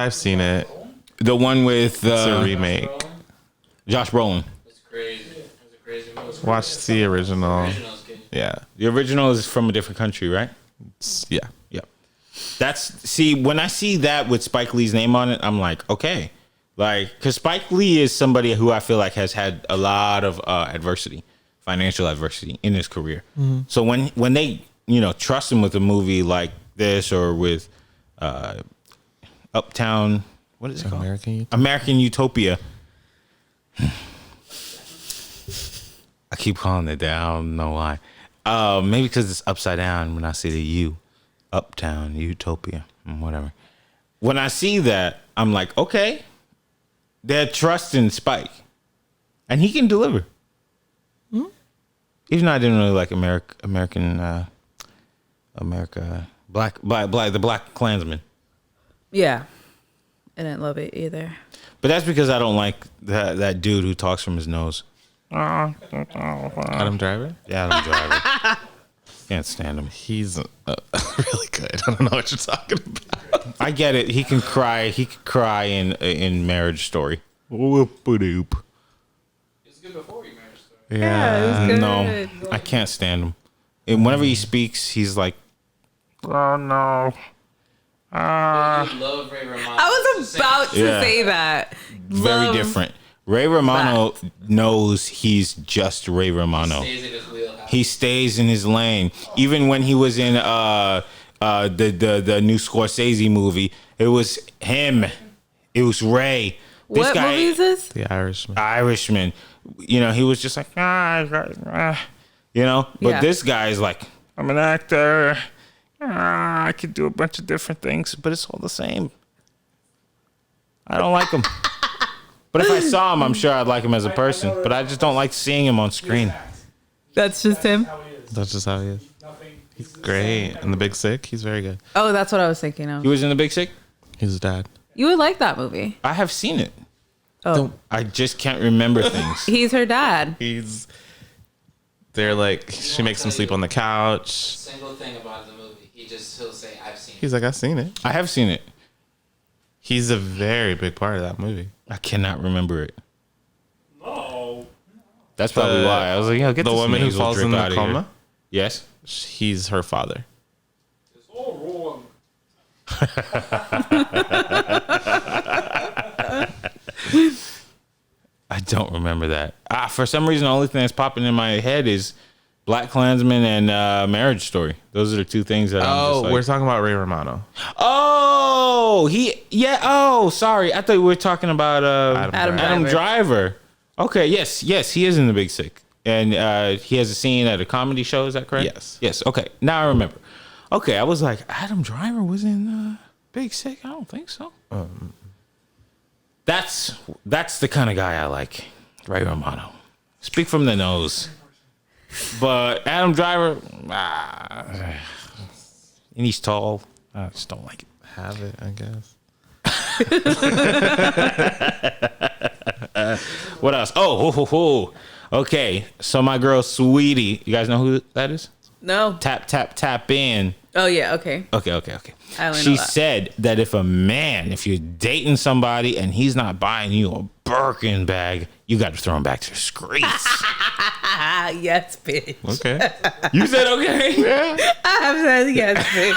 I've seen it. The one with It's a remake. Josh Brolin. It's crazy. It's a crazy movie. Watch the original. Original's good. Yeah. The original is from a different country, right? Yeah. Yep. When I see that with Spike Lee's name on it, I'm like, okay. Because Spike Lee is somebody who I feel like has had a lot of financial adversity in his career. Mm-hmm. So when they, trust him with a movie like this or with Uptown, what is it called? American Utopia. I keep calling it that. I don't know why. Maybe because it's upside down when I see the U. Uptown, Utopia, whatever. When I see that, I'm like, okay. They're trusting Spike. And he can deliver. Mm-hmm. Even though I didn't really like the Black Klansman. Yeah. I didn't love it either. But that's because I don't like that dude who talks from his nose. Adam Driver? Yeah, Adam Driver. Can't stand him. He's really good. I don't know what you're talking about. I get it. He can cry. He could cry in Marriage Story. Whoop-a-doop. It's good before your Marriage Story. Yeah, it was good. No, I can't stand him. And whenever he speaks, he's like, "Oh no." You love Ray Romano. I was about to say that. Very Love different. Ray Romano knows he's just Ray Romano. Stays in his wheelhouse. He stays in his lane. Even when he was in the new Scorsese movie, it was him. It was Ray. This What guy, movie is this? The Irishman. Irishman. You know, he was just like, you know. But Yeah. this guy is like, I'm an actor. I could do a bunch of different things, but it's all the same. I don't like him. But if I saw him, I'm sure I'd like him as a person. But I just don't like seeing him on screen. That's just him. That's just how he is. He's great. In The Big Sick, he's very good. Oh, that's what I was thinking of. He was in The Big Sick? He's his dad. You would like that movie. I have seen it. Oh, I just can't remember things. he's her dad. They're like, she makes him sleep on the couch. Single thing about the movie, he'll say, "I've seen it." He's like, I've seen it. I have seen it. He's a very big part of that movie. I cannot remember it. No. That's probably why. I was like, yo, get The this woman who nasal falls drip in the out of here. coma, Yes. he's her father. It's all wrong. I don't remember that. For some reason, the only thing that's popping in my head is Black Klansman and Marriage Story. Those are the two things that I'm just like, We're talking about Ray Romano. oh, sorry. I thought we were talking about Adam Driver. Okay, yes, he is in The Big Sick. And he has a scene at a comedy show, is that correct? Yes. Yes, okay. Now I remember. Okay, I was like, Adam Driver was in Big Sick? I don't think so. That's the kind of guy I like, Ray Romano. Speak from the nose. But Adam Driver, and he's tall. I just don't like it. Have it, I guess. What else? Oh. Okay, so my girl Sweetie, you guys know who that is? No. Tap in. Oh yeah. Okay. Okay. I only She know that. said that if you're dating somebody and he's not buying you a Birkin bag, you got to throw him back to the streets. Yes, bitch. Okay. You said okay? Yeah. I have said yes, bitch.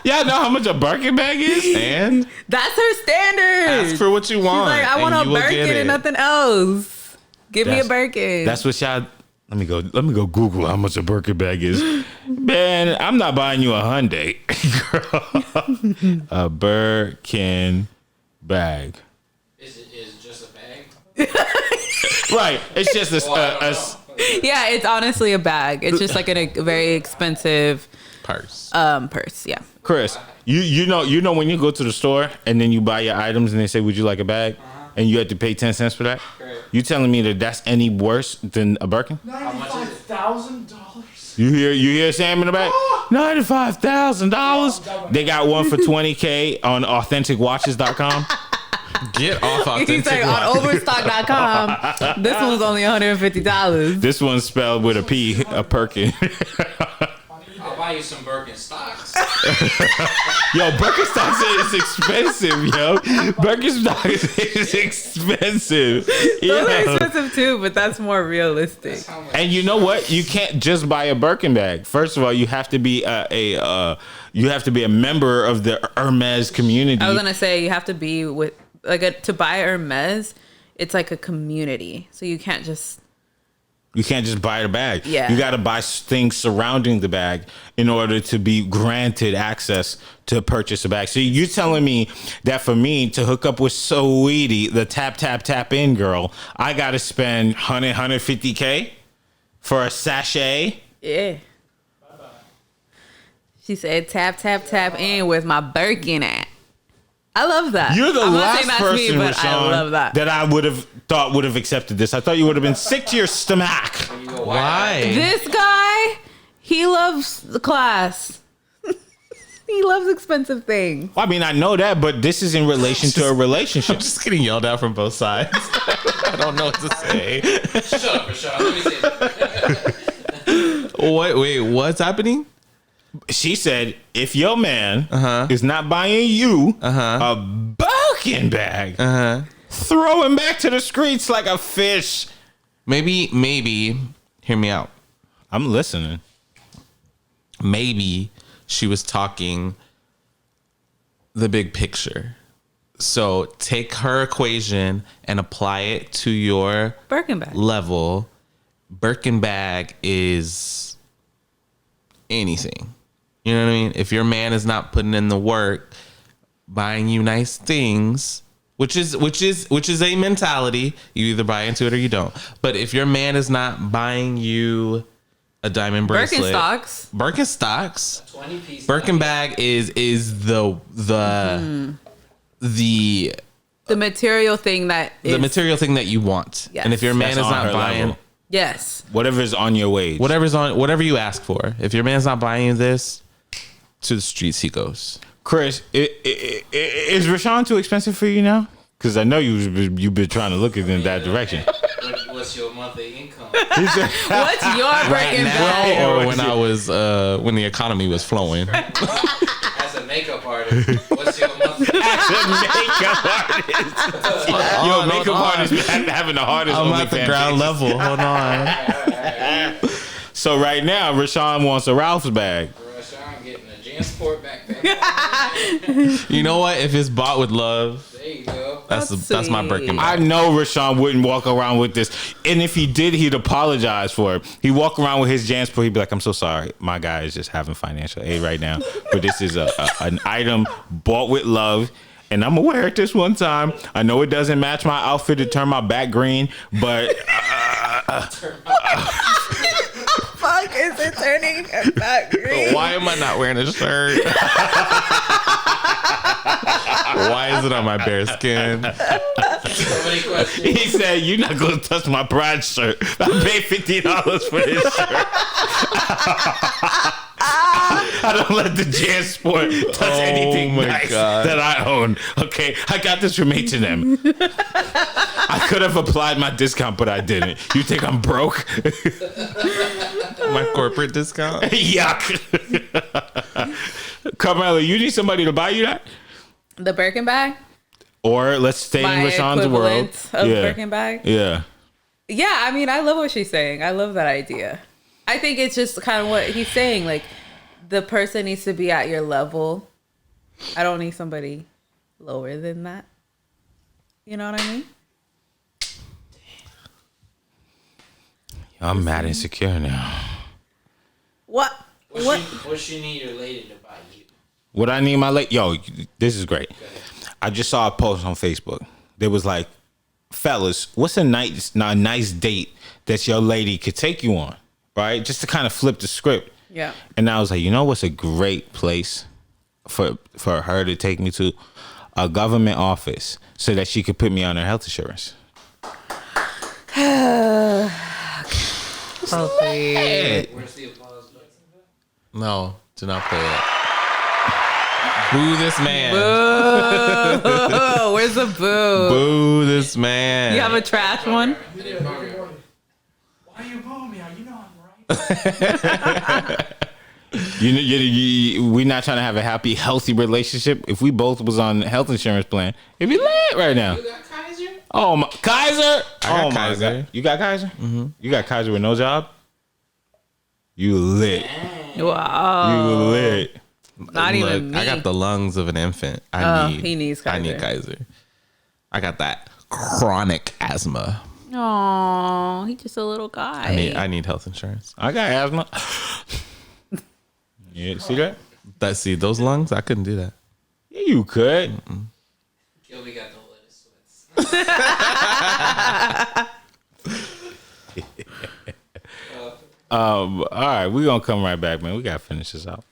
Y'all know how much a Birkin bag is? And That's her standard. ask for what you want. She's like, I want and a you will get Birkin it. and nothing else. Give me a Birkin. That's what y'all. Let me go Google how much a Birkin bag is. Man, I'm not buying you a Hyundai. Girl. A Birkin bag. Is it just a bag? Right. It's just Yeah, it's honestly a bag. It's just like a very expensive Purse. purse. Yeah. Chris, you know when you go to the store and then you buy your items and they say, would you like a bag? And you have to pay 10 cents for that? Correct. You telling me that that's any worse than a Birkin? $95,000. You hear Sam in the back? $95,000. They got one for $20K on authenticwatches.com. Get off He's authentic. like on overstock.com. This one's only $150. This one's spelled with a P, a Perkin. I'll buy you some Birkenstocks. Yo, Birkenstocks is expensive, yo. Birkenstocks is expensive. Those are Yeah. expensive too, but that's more realistic. How much? And you know what? You can't just buy a Birkin bag. First of all, you have to be a member of the Hermes community. I was gonna say you have to be with to buy Hermes. It's like a community, so you can't just. You can't just buy the bag. Yeah. You got to buy things surrounding the bag in order to be granted access to purchase a bag. So you're telling me that for me to hook up with Sweetie, the tap in girl, I got to spend 150K for a sachet? Yeah. She said, tap in with my Birkin at. I love that. You're the I'm not last saying that's person, me, but Rashawn, I love that. I would have thought would have accepted this. I thought you would have been sick to your stomach. You go, Why? This guy, he loves the class. He loves expensive things. Well, I mean, I know that, but this is in relation to a relationship. I'm just getting yelled at from both sides. I don't know what to say. Shut up, Rashawn. Let me see. Wait, what's happening? She said, if your man is not buying you a Birkin bag, throw him back to the streets like a fish. Maybe, hear me out. I'm listening. Maybe she was talking the big picture. So take her equation and apply it to your Birkin bag. level Birkin bag is anything. You know what I mean? If your man is not putting in the work, buying you nice things, which is a mentality, you either buy into it or you don't. But if your man is not buying you a diamond bracelet, Birkenstocks, 20-piece Birkin bag is the material thing that is, the material thing that you want. Yes. And if your man That's is on not her buying level. yes. Whatever's on your wage. whatever you ask for, if your man's not buying you this, to the streets he goes. Chris, is Rashawn too expensive for you now? Because I know you've been trying to look it in that direction. What's your monthly income? What's your Birkin bag? Or when I was when the economy was flowing. As a makeup artist, what's your monthly Makeup artist. Yo, makeup artist having the hardest. I'm at the ground level. Hold on. So right now, Rashawn wants a Ralph's bag. Rashawn getting a JanSport backpack. You know what? If it's bought with love, There you go. that's my Birkin I bag. know Rashawn wouldn't walk around with this, and if he did, he'd apologize for it. He'd walk around with his JanSport. He'd be like, "I'm so sorry, my guy is just having financial aid right now, but this is an item bought with love." And I'm gonna wear it this one time. I know it doesn't match my outfit to turn my back green, but Fuck is it turning back green? Why am I not wearing a shirt? Why is it on my bare skin? So many questions. he said, "You're not gonna touch my Pride shirt. I paid $50 for this shirt. I don't let the JanSport touch anything nice that I own. Okay, I got this from H&M. I could have applied my discount, but I didn't. You think I'm broke? My corporate discount. Yuck. Carmella, you need somebody to buy you that? The Birkin bag? Or let's stay My in Rashawn's world. equivalent of Birkin bag? Yeah. Yeah, I mean, I love what she's saying. I love that idea. I think it's just kind of what he's saying. Like, the person needs to be at your level. I don't need somebody lower than that. You know what I mean? I'm mad insecure now. What? What she need your lady to buy you? What I need my late, yo, this is great. I just saw a post on Facebook. There was like, fellas, what's a nice date that your lady could take you on, right? Just to kind of flip the script. Yeah. And I was like, you know what's a great place for her to take me to? A government office, so that she could put me on her health insurance. Healthy. Where's the applause button? No, do not play it. Boo this man. Boo. Where's the boo? Boo this man. You have a trash one? I didn't program it. Why you booing me? You know I'm right. We're not trying to have a happy, healthy relationship. If we both was on health insurance plan, it'd be lit right now. You got Kaiser? Oh my, Kaiser! got Oh my Kaiser. God. You got Kaiser? Mm-hmm. You got Kaiser with no job? You lit. Wow. You lit. Not Look, even me. I got the lungs of an infant. he needs Kaiser. I need Kaiser. I got that chronic asthma. Aw, he's just a little guy. I need health insurance. I got asthma. Yeah, see that? See those lungs? I couldn't do that. Yeah, you could. Kelby got the lettuce sweats. All right, we're gonna come right back, man. We gotta finish this out.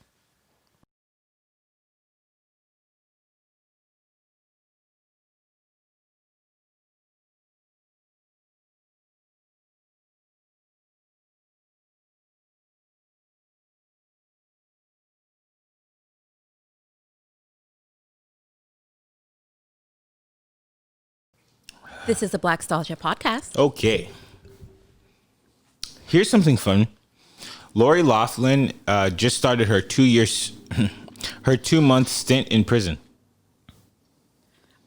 This is a Blackstalgia podcast. Okay. Here's something fun. Lori Loughlin just started her 2-month stint in prison.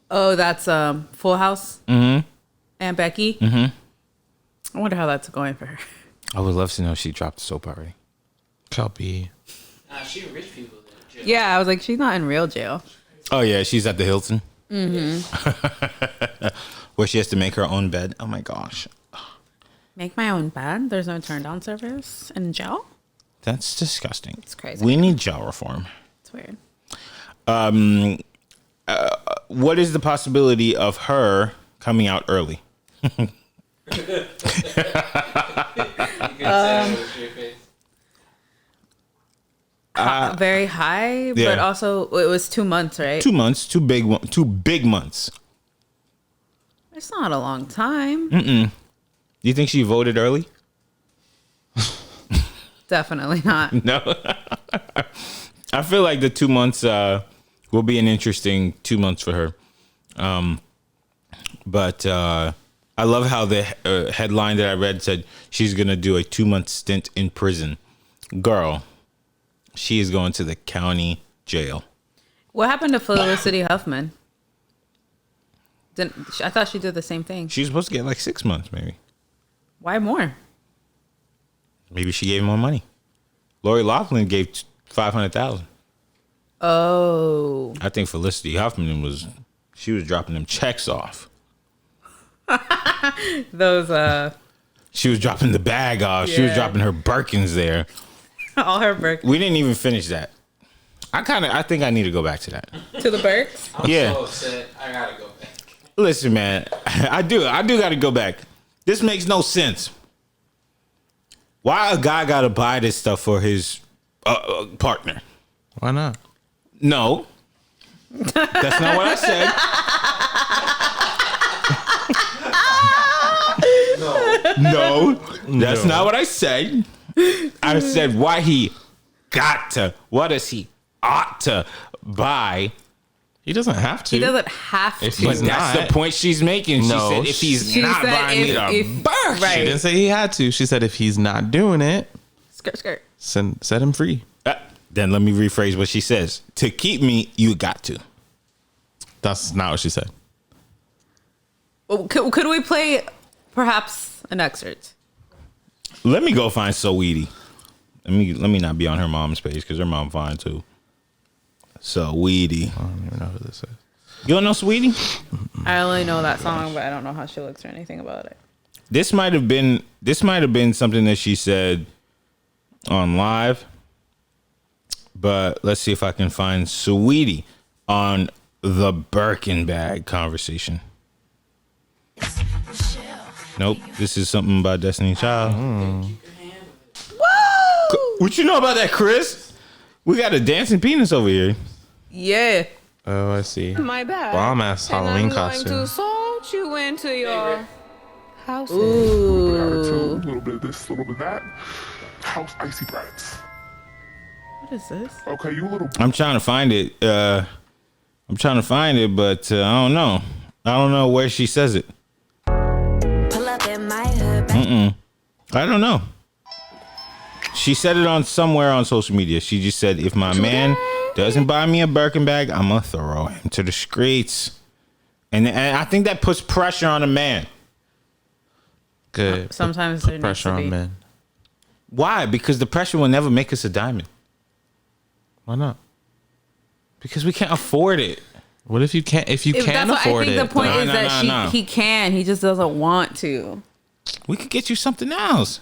Oh, that's Full House? Mm-hmm. And Becky? Mm-hmm. I wonder how that's going for her. I would love to know if she dropped the soap already. Kelby. Nah, she rich people in jail. Yeah, I was like, she's not in real jail. Oh yeah, she's at the Hilton. Mm-hmm. Where she has to make her own bed. Oh my gosh. Make my own bed. There's no turn down service in jail. That's disgusting. It's crazy. We need jail reform. It's weird. What is the possibility of her coming out early? You can say that with a straight face. Very high, yeah. but also it was 2 months, right? 2 months, two big months. It's not a long time. Do you think she voted early? Definitely not. No. I feel like the 2 months will be an interesting 2 months for her. But I love how the headline that I read said she's going to do a 2-month stint in prison. Girl, she is going to the county jail. What happened to Felicity Huffman? I thought she did the same thing. She's supposed to get like 6 months, maybe. Why more? Maybe she gave more money. Lori Loughlin gave $500,000. Oh. I think Felicity Huffman was dropping them checks off. Those She was dropping the bag off. She was Yeah. dropping her Birkins there. all her Birks. We didn't even finish that. I think I need to go back to that. To the Birks? I'm Yeah. so upset. I gotta go back. Listen, man, I do got to go back. This makes no sense. Why a guy got to buy this stuff for his partner? Why not? No, that's not what I said. No, that's not what I said. I said why he got to. What does he ought to buy? He doesn't have to. He doesn't have If to. he's But that's not. the point she's making. No, She said if he's She not said buying me if- a Birkin. right. She didn't say he had to. She said if he's not doing it, Skirt. set him free. Then let me rephrase what she says. To keep me, you got to. That's not what she said. Well, could we play perhaps an excerpt? Let me go find Saweetie. Let me not be on her mom's page because her mom fine too. Saweetie. I don't even know who this is. You don't know Saweetie? I only know that song, but I don't know how she looks or anything about it. This might have been something that she said on live. But let's see if I can find Saweetie on the Birkin bag conversation. Nope. This is something about Destiny Child. Whoa! What you know about that, Chris? We got a dancing penis over here. Yeah. Oh, I see. My bad. Bomb ass Halloween and I'm costume. going to sort you into your house. Ooh. A little bit of this, a little bit of that. House icy breads. What is this? Okay, you a little. I'm trying to find it. But I don't know. I don't know where she says it. Pull up in my hood. I don't know. She said it on somewhere on social media. She just said, if my man doesn't buy me a Birkin bag, I'm going to throw him to the streets. And I think that puts pressure on a man. Good. Sometimes Put there needs pressure to on be. men. Why? Because the pressure will never make us a diamond. Why not? Because we can't afford it. What if you can't? If you can't That's afford what I think it, the point No, is no, that no, no. he can. He just doesn't want to. We could get you something else.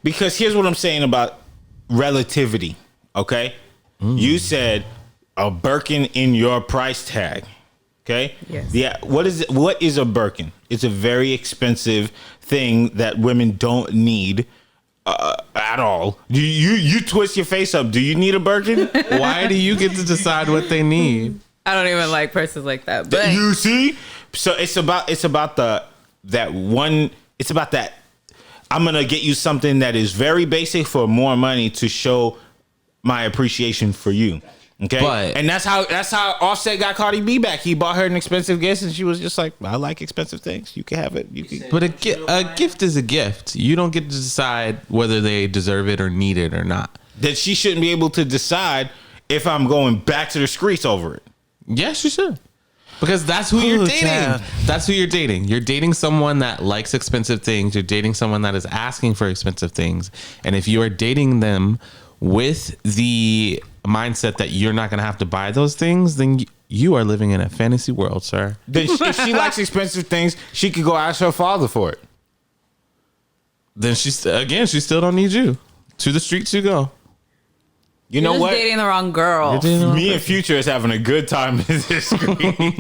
Because here's what I'm saying about relativity. Okay? You said a Birkin in your price tag. Okay? Yes. Yeah. What is a Birkin? It's a very expensive thing that women don't need at all. You twist your face up. Do you need a Birkin? why do you get to decide what they need? I don't even like persons like that. But You see? So it's about that I'm gonna get you something that is very basic for more money to show my appreciation for you. Okay. But- and that's how Offset got Cardi B back. He bought her an expensive gift and she was just like, I like expensive things. You can have it. You can But a gift is a gift. You don't get to decide whether they deserve it or need it or not. that she shouldn't be able to decide if I'm going back to the streets over it. Yes, you should. Because that's who you're dating. child. That's who you're dating. You're dating someone that likes expensive things. You're dating someone that is asking for expensive things. And if you are dating them with the mindset that you're not going to have to buy those things, then you are living in a fantasy world, sir. Then if she likes expensive things, she could go ask her father for it. then she still don't need you. To the streets you go. You know You're just what? dating the wrong girl. Me and Future is having a good time in this screen.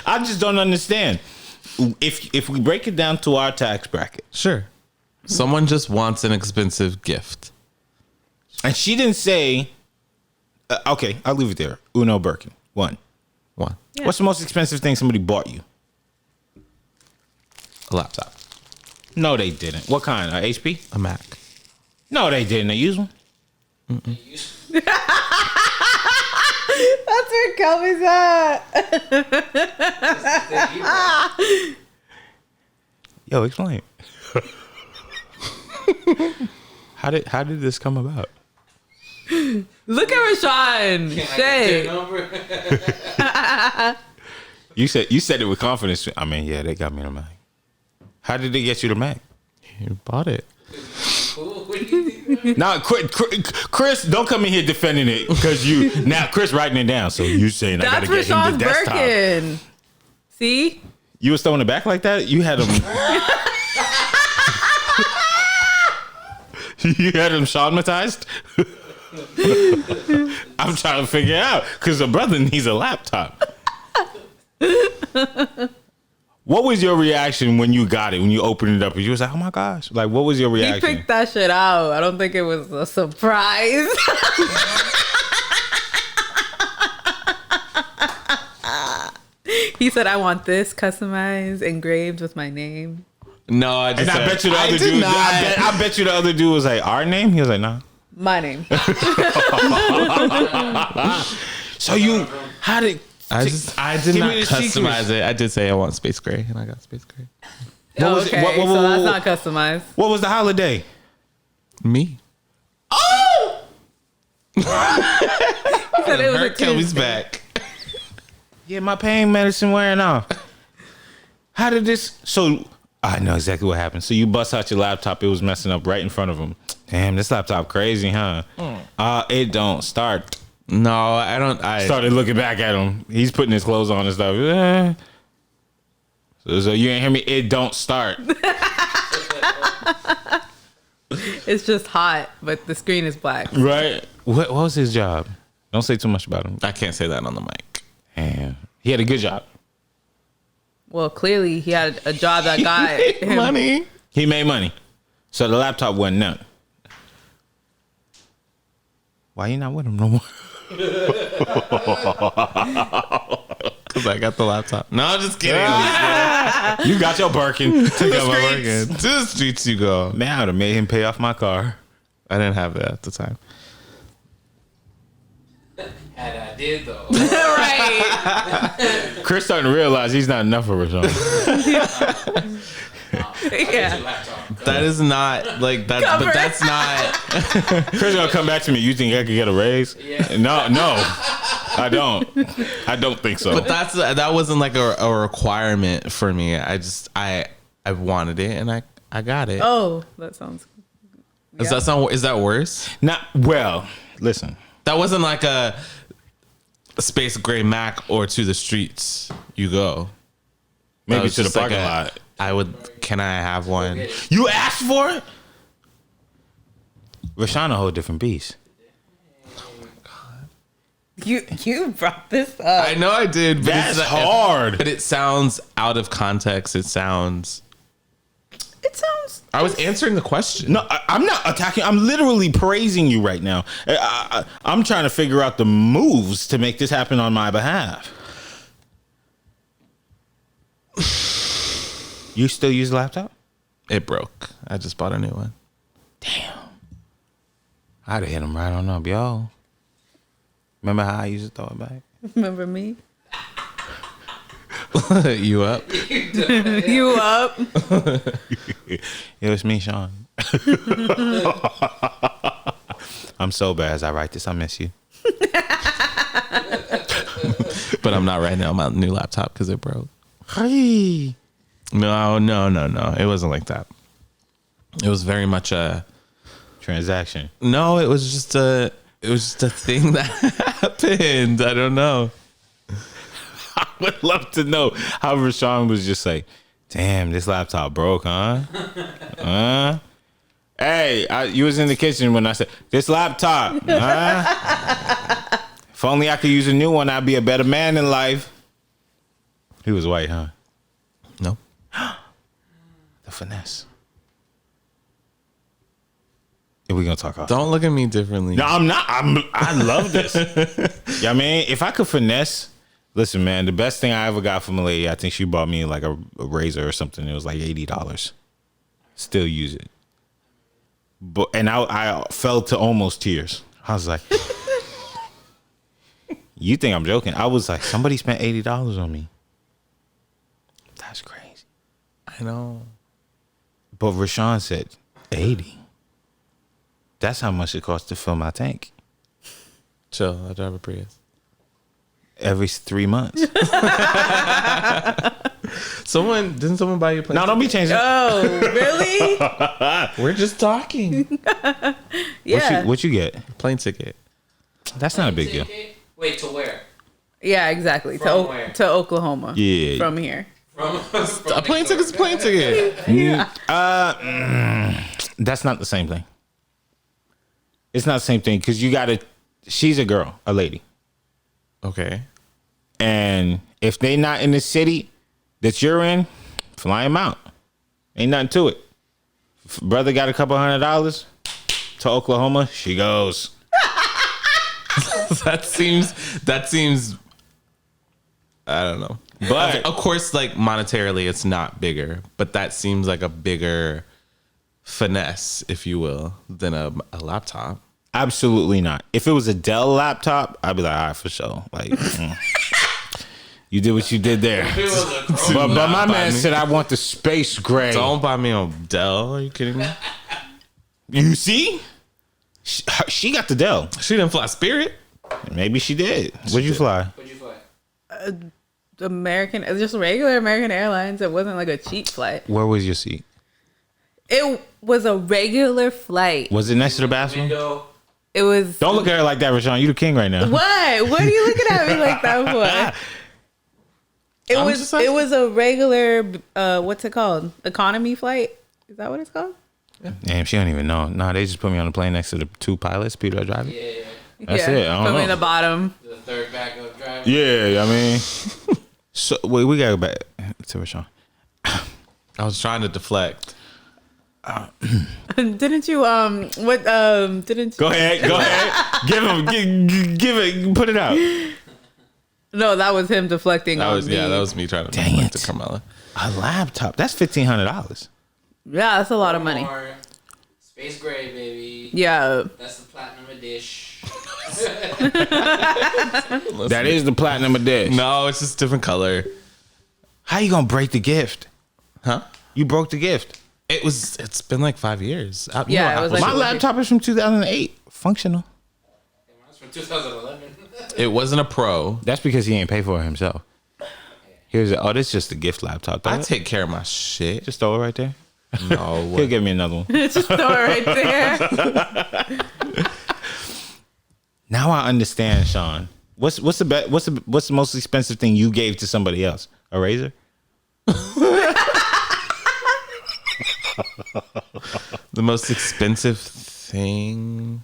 I just don't understand. If we break it down to our tax bracket, Sure. Someone just wants an expensive gift. and she didn't say, okay, I'll leave it there. Uno Birkin, one. Yeah. What's the most expensive thing somebody bought you? A laptop. No, they didn't. What kind? HP? A Mac. No, they didn't. They use one. That's where Kelby's at. Yo, explain. How did this come about? Look at Rashawn. Shit. You said it with confidence. I mean, yeah, they got me the Mac. How did they get you the Mac? You bought it. Now, Chris, don't come in here defending it because Chris writing it down. So you saying I That's gotta get him Rashawn's the desktop? Birkin. See? You was throwing it back like that? You had him. You had him traumatized? I'm trying to figure it out because a brother needs a laptop. What was your reaction when you got it? When you opened it up, you was like, "Oh my gosh!" Like, what was your He reaction? picked that shit out. I don't think it was a surprise. He said, "I want this customized, engraved with my name." No, I just And I said, bet you the other did dude. not. I bet you the other dude was like, "Our name?" He was like, "Nah." My name. So how did? I did Give not me the customize secrets. it. I did say I want space gray, and I got space gray. What was it? Okay, What- so that's not customized. What was the holiday? Me. Oh! He said it was a Kelby's Tuesday. back. Yeah, my pain medicine wearing off. How did this? So I know exactly what happened. So you bust out your laptop. It was messing up right in front of him. Damn, this laptop crazy, huh? It don't start. No, I don't. I Started looking back at him. He's putting his clothes on and stuff. So you ain't hear me? It don't start. It's just hot, but the screen is black. Right? What was his job? Don't say too much about him. I can't say that on the mic. Damn. He had a good job. Well, clearly he had a job that got him Money. He made money. So the laptop wasn't none. Why you not with him no more? Because I got the laptop. No, I'm just kidding. You got your Birkin. To the streets you go. Man, I would have made him pay off my car. I didn't have that at the time. And I did though. right. Chris starting to realize he's not enough for Rashawn. Yeah. Laptop. That is not like that. Cover. But that's not. Chris gonna come back to me. You think I could get a raise? Yeah. No, I don't. I don't think so. But that wasn't like a requirement for me. I wanted it and I got it. Oh, that sounds. Is that worse? Not well. Listen, That wasn't like a space gray Mac or to the streets you go. That maybe was to the just like parking lot. Can I have one? You asked for it. Rashawn a whole different beast. You brought this up. I know I did, but That's it's hard. But it sounds out of context. It sounds. It sounds. I was answering the question. No, I'm not attacking. I'm literally praising you right now. I'm trying to figure out the moves to make this happen on my behalf. You still use a laptop? It broke. I just bought a new one. Damn. I'd have hit him right on up, yo. Remember how I used to throw it back? Remember me? You up? You up? It was me, Sean. I'm so bad as I write this. I miss you. But I'm not right now. My new laptop because it broke. Hey. No. It wasn't like that. It was very much a Transaction. no. It was just a thing that happened. I don't know. I would love to know how Rashawn was just like, Damn, this laptop broke, huh? Hey, you was in the kitchen when I said, this laptop, huh? If only I could use a new one, I'd be a better man in life. He was white, huh? No. The finesse. Are we gonna talk off? Don't look at me differently. No, I'm not. I love this. Yeah, I mean, if I could finesse, listen, man, the best thing I ever got from a lady, I think she bought me like a razor or something. It was like $80. Still use it. And I fell to almost tears. I was like, you think I'm joking? I was like, somebody spent $80 on me. That's crazy. I know. But Rashawn said 80. That's how much it costs to fill my tank. Chill. I drive a Prius. Every 3 months. Didn't someone buy you a plane? No, don't be changing. Oh, really? We're just talking. Yeah. What you get? Plane ticket. That's not a big deal. Wait, to where? Yeah, exactly. From where? To Oklahoma. Yeah. From here. From A plane ticket's a plane ticket. That's not the same thing. It's not the same thing because she's a girl, a lady. Okay. And if they not in the city that you're in, fly them out. Ain't nothing to it. If brother got a couple $100 to Oklahoma, she goes. That seems I don't know. But Of course, like monetarily it's not bigger, but that seems like a bigger finesse, if you will, than a laptop. absolutely not. If it was a Dell laptop, I'd be like, all right, for sure. Like, you did what you did there. But my man said, I want the space gray. Don't buy me on Dell. Are you kidding me? You see? She got the Dell. She didn't fly Spirit. Maybe she did. What'd you fly? What'd you fly? Just regular American Airlines. It wasn't like a cheap flight. Where was your seat? It was a regular flight. Was it next to the bathroom? Window. It was. Don't look at her like that, Rashawn. You the king right now. What? What are you looking at me like that for? It was a regular. What's it called? Economy flight. Is that what it's called? Damn, she don't even know. No, they just put me on the plane next to the two pilots, people that drive it. Yeah. That's it. I don't Put me know. in the bottom. The third backup driver. Yeah, I mean. So wait, we gotta go back to Rashawn. I was trying to deflect. Didn't you? Didn't you? Go ahead. Give it. Put it out. No, that was him deflecting. That on was me. that was me trying to Dang deflect it. to Carmella. A laptop. That's $1,500. Yeah, that's a lot of money. More Space gray, baby. Yeah. That's the platinum edition. That is the platinum edition. No, it's just different color. How you gonna break the gift? Huh? You broke the gift. It's been like 5 years. Yeah, it was like- My laptop is from 2008. Functional. That's from 2011. It wasn't a pro. That's because he ain't pay for it himself. This is just a gift laptop. I take care of my shit. Just throw it right there. No. He'll give me another one. Just throw it right there. Now I understand, Sean. What's the most expensive thing you gave to somebody else? A razor? The most expensive thing.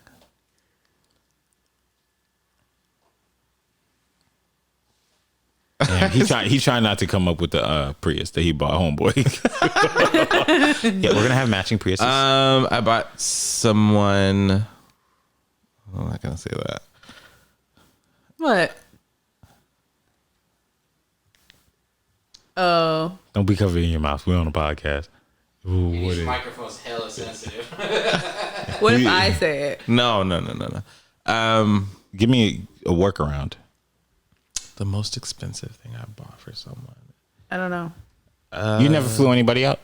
Damn, he trying not to come up with the Prius that he bought homeboy. Yeah, we're gonna have matching Priuses. I bought someone. I'm not gonna say that. What? Oh. Don't be covering your mouth. We're on a podcast. Ooh, what This is? microphone's hella sensitive. What if I say it? No. Give me a workaround. The most expensive thing I bought for someone. I don't know. You never flew anybody out?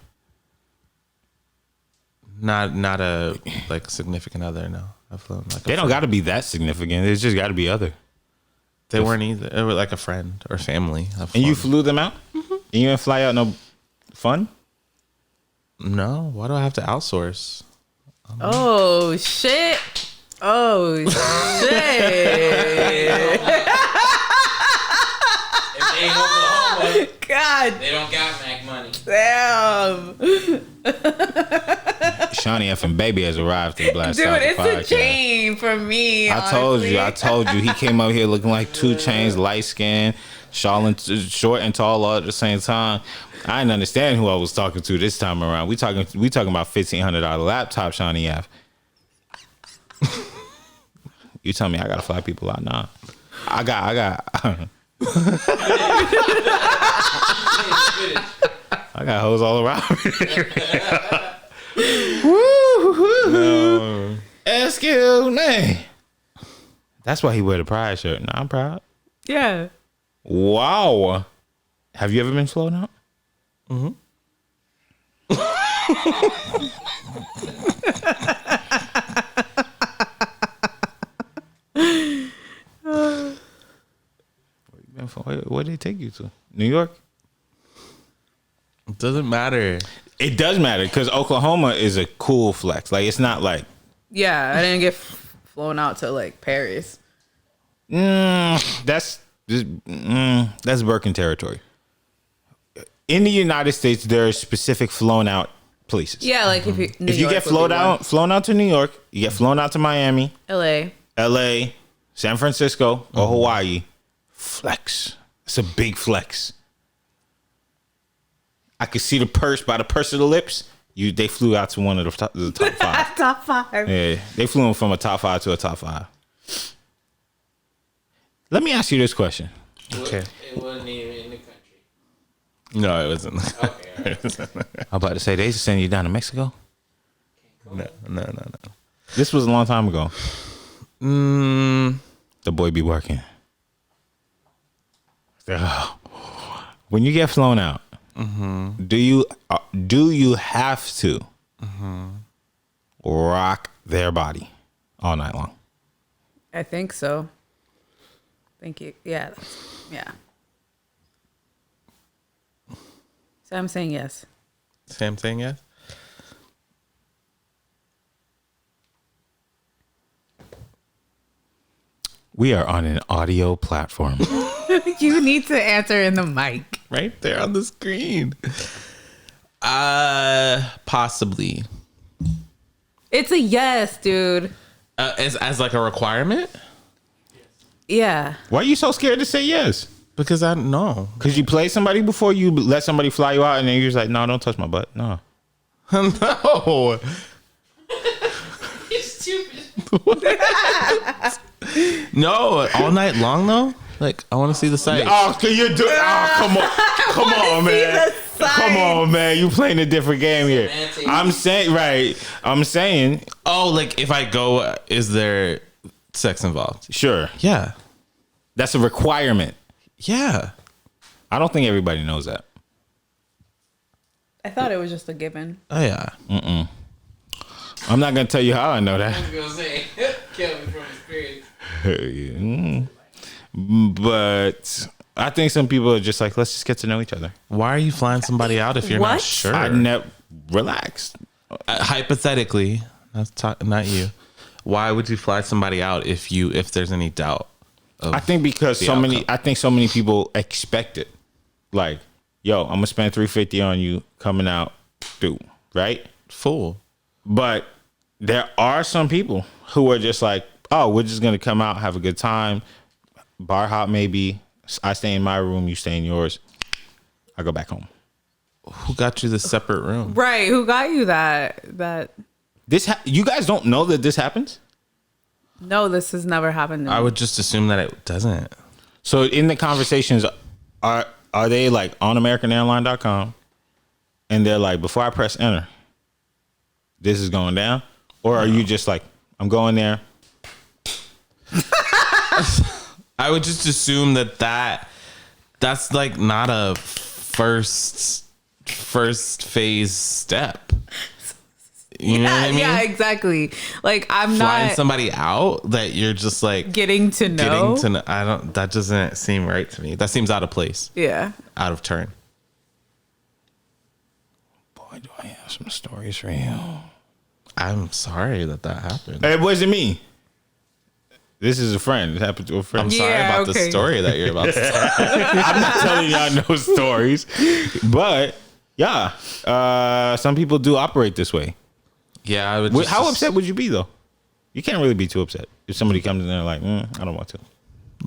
Not a like significant other. No, I've flown like. They don't got to be that significant. It's just got to be other. They weren't either. They were like a friend or family. I've And you flown. flew them out? Mm-hmm. And you didn't fly out no fun? No. Why do I have to outsource? Oh shit. Oh shit. If they ain't Oklahoma, God. they don't got Mac money. Damn. Shawnee F and Baby has arrived to the Blackstalgia Dude, it's podcast. a chain for me. I told you. He came up here looking like 2 Chainz, light skin, short and tall all at the same time. I didn't understand who I was talking to this time around. We talking about $1,500 laptop, Shawnee F. You tell me I gotta fly people out now. I got I got hoes all around me. Woo! Excuse me. That's why he wear the pride shirt. Nah, I'm proud. Yeah. Wow. Have you ever been flown out? Mm-hmm. Where did they take you to? New York? It doesn't matter. It does matter because Oklahoma is a cool flex. Like, it's not like... Yeah, I didn't get flown out to like Paris. That's Birkin territory. In the United States, there are specific flown out places. Yeah, like if you get flown out to New York, you get flown out to Miami, LA, San Francisco, or Hawaii. Flex. It's a big flex. I could see the purse by the purse of the lips. They flew out to one of the top 5. Top 5. Yeah, they flew him from a top 5 to a top 5. Let me ask you this question. Okay. It wasn't even in the country. No, it wasn't. Okay, all right. I'm about to say they just send you down to Mexico. No. This was a long time ago. The boy be working. When you get flown out, do you have to rock their body all night long? I think so. Thank you. Yeah. Yeah. So I'm saying yes. Same thing, yes? We are on an audio platform. You need to answer in the mic. Right there on the screen. Possibly. It's a yes, dude. As like a requirement? Yeah. Why are you so scared to say yes? Because I don't know. Because you played somebody before, you let somebody fly you out, and then you're just like, no, don't touch my butt. No. No. You're stupid. No, all night long though? Like, I want to see the sights. Oh, you're doing. Oh, come on, man. Come on, man. You playing a different game here. I'm saying. Oh, like if I go, is there sex involved? Sure. Yeah. That's a requirement. Yeah. I don't think everybody knows that. I thought it was just a given. Oh yeah. I'm not gonna tell you how I know I that. was gonna say, Kelby from experience. But I think some people are just like, let's just get to know each other. Why are you flying somebody out if you're not What? sure? I never relaxed. Hypothetically, not you. Why would you fly somebody out if there's any doubt? I think because so many people expect it. Like, yo, I'm gonna spend $350 on you coming out, dude. Right? Full. But there are some people who are just like, oh, we're just gonna come out, have a good time, bar hop maybe. I stay in my room, you stay in yours. I go back home. Who got you the separate room? Right. Who got you that? You guys don't know that this happens? No, this has never happened to me. I would just assume that it doesn't. So in the conversations, are they like on AmericanAirline.com and they're like, before I press enter, this is going down? Or are you just like, I'm going there? I would just assume that's like not a first phase step. You know what I mean? Yeah, exactly. Like I'm Flying not somebody out that you're just like getting to know. That doesn't seem right to me. That seems out of place. Yeah. Out of turn. Boy, do I have some stories for you. I'm sorry that happened. It wasn't me. This is a friend. It happened to a friend. I'm sorry about the story that you're about to tell. I'm not telling y'all no stories, but Yeah. Some people do operate this way. Yeah, I would. How upset would you be though? You can't really be too upset if somebody comes in there like, I don't want to.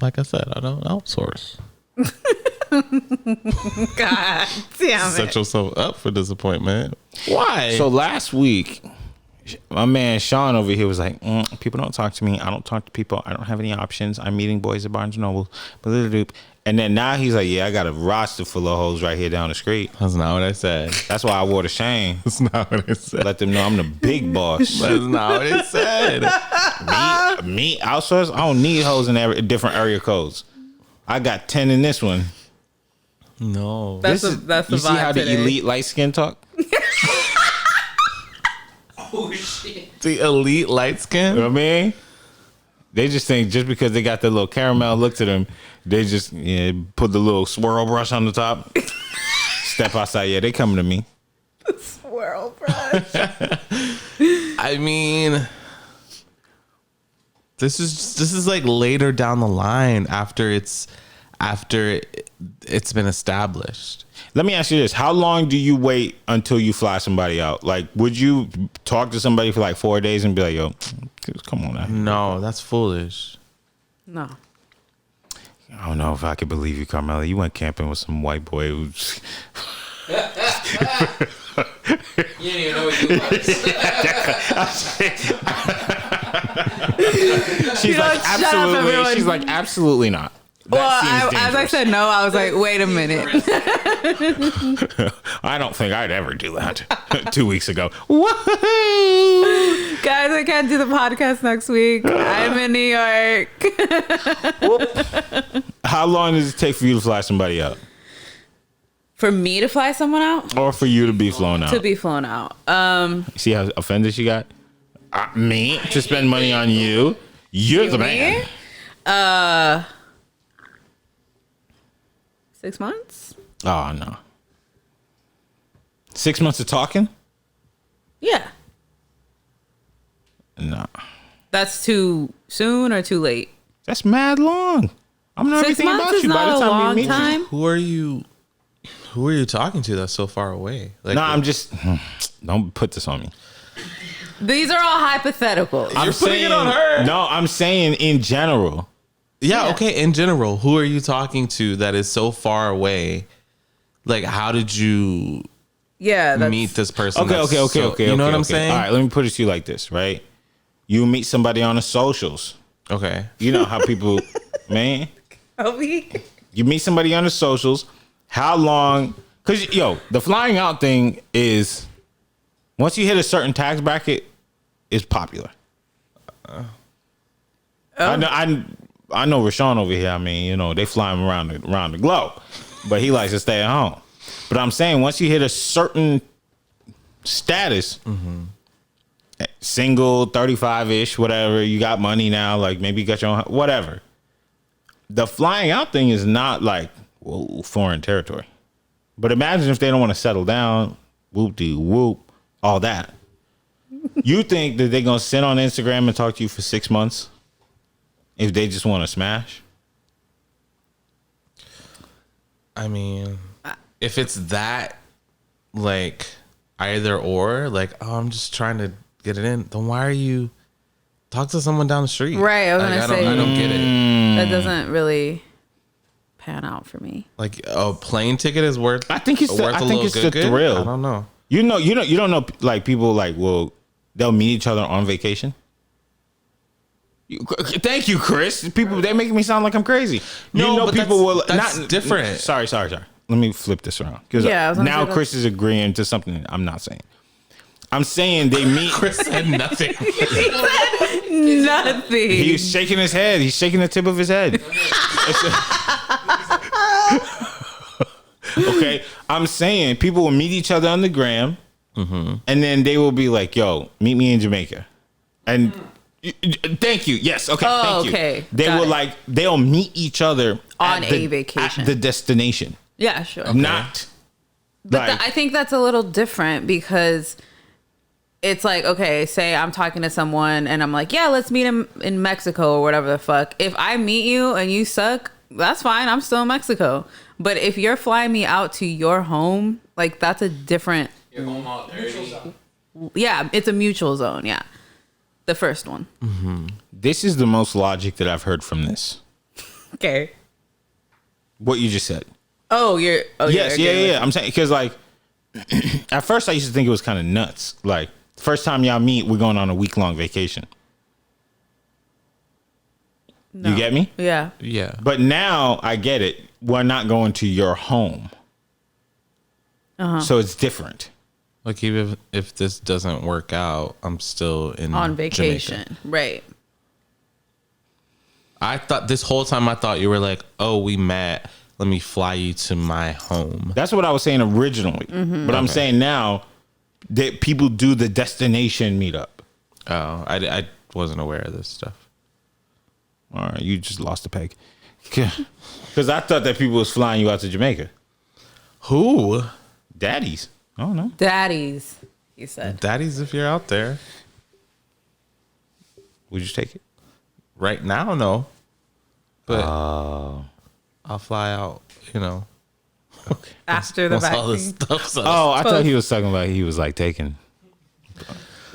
Like I said, I don't outsource. God damn Set it. yourself up for disappointment. Why? So last week, my man Sean over here was like, people don't talk to me. I don't talk to people. I don't have any options. I'm meeting boys at Barnes & Noble. And then now he's like, yeah, I got a roster full of hoes right here down the street. That's not what I said. That's why I wore the shame. That's not what I said. Let them know I'm the big boss. That's not what it said. Me outsource? I don't need hoes in different area codes. I got 10 in this one. No. That's the You see vibe how today. the elite light skin talk? Oh shit. The elite light skin? You know what I mean? They just think just because they got the little caramel look to them, they just put the little swirl brush on the top. Step outside. Yeah, they coming to me. Swirl brush. I mean, this is like later down the line after it's been established. Let me ask you this. How long do you wait until you fly somebody out? Like, would you talk to somebody for like 4 days and be like, yo, come on now? No, that's foolish. No. I don't know if I could believe you, Carmella. You went camping with some white boy who's... You didn't even know what you was. She's like, shut up, absolutely. everyone. She's like, absolutely not. That Well, seems as I dangerous. said no, I was like, wait a minute. I don't think I'd ever do that. 2 weeks ago. Woohoo! Guys, I can't do the podcast next week. I'm in New York. How long does it take for you to fly somebody out? For me to fly someone out? Or for you to be flown out? To be flown out. See how offended she got? Me? To spend money on you? You're the man. Me? 6 months? Oh, no. 6 months of talking? Yeah. No. That's too soon or too late? That's mad long. I'm not 6 everything months about is you by not the a time you long meet me. time. Who are you talking to that's so far away? Like, No, I'm just... Don't put this on me. These are all hypotheticals. I'm putting it on her. No, I'm saying in general. Yeah, okay. In general, who are you talking to that is so far away? Like, how did you Yeah, that's, meet this person? Okay. You know what I'm saying? All right, let me put it to you like this, right? You meet somebody on the socials. Okay. You know how people, man, Kelby. you meet somebody on the socials. How long? Because, the flying out thing is, once you hit a certain tax bracket, it's popular. I know Rashawn over here. I mean, they fly him around the globe, but he likes to stay at home. But I'm saying once you hit a certain status, single, 35-ish, whatever, you got money now, like maybe you got your own, whatever. The flying out thing is not like, whoa, foreign territory. But imagine if they don't want to settle down, whoop-de-whoop, all that. You think that they're going to sit on Instagram and talk to you for 6 months if they just want to smash? I mean, if it's that, like, either or, like, oh, I'm just trying to get it in, then why are you talk to someone down the street? Right, I was gonna say. I don't get it. That doesn't really pan out for me. Like, a plane ticket is worth. I think it's the thrill. I don't know. You don't know, like, people like, well, they'll meet each other on vacation. Thank you, Chris. People, they're making me sound like I'm crazy. No, but people that's will different. Sorry. Let me flip this around because Yeah, I was gonna now say Chris is agreeing to something I'm not saying. I'm saying they meet. Chris said nothing. Nothing. He's shaking his head. He's shaking the tip of his head. Okay, I'm saying people will meet each other on the gram, and then they will be like, "Yo, meet me in Jamaica," and thank you. Yes, okay, Oh, thank okay. you. They Got will it. they'll meet each other On at a vacation. at the destination, Yeah, sure. not. But Like, I think that's a little different because it's like, okay, say I'm talking to someone and I'm like, yeah, let's meet him in Mexico or whatever the fuck. If I meet you and you suck, that's fine. I'm still in Mexico. But if you're flying me out to your home, like that's a different. Your home all dirty. Yeah, it's a mutual zone. Yeah, the first one. This is the most logic that I've heard from this. Okay. What you just said. Oh, you're. Oh, Yes, you're yeah. I'm saying because like at first I used to think it was kind of nuts. Like first time y'all meet, we're going on a week-long vacation. No. You get me? Yeah. Yeah. But now I get it. We're not going to your home. So it's different. Like even if this doesn't work out, I'm still in On vacation, Jamaica. right? I thought this whole time I thought you were like, oh, we met. Let me fly you to my home. That's what I was saying originally. But I'm saying now that people do the destination meetup. Oh, I wasn't aware of this stuff. All right, you just lost the peg. Because I thought that people was flying you out to Jamaica. Who? Daddies. I don't know. Daddies, he said. Daddies, if you're out there. Would you take it? Right now, no. But I'll fly out, After the once all this vaccine. stuff's up. Oh, I thought he was talking about he was like taking.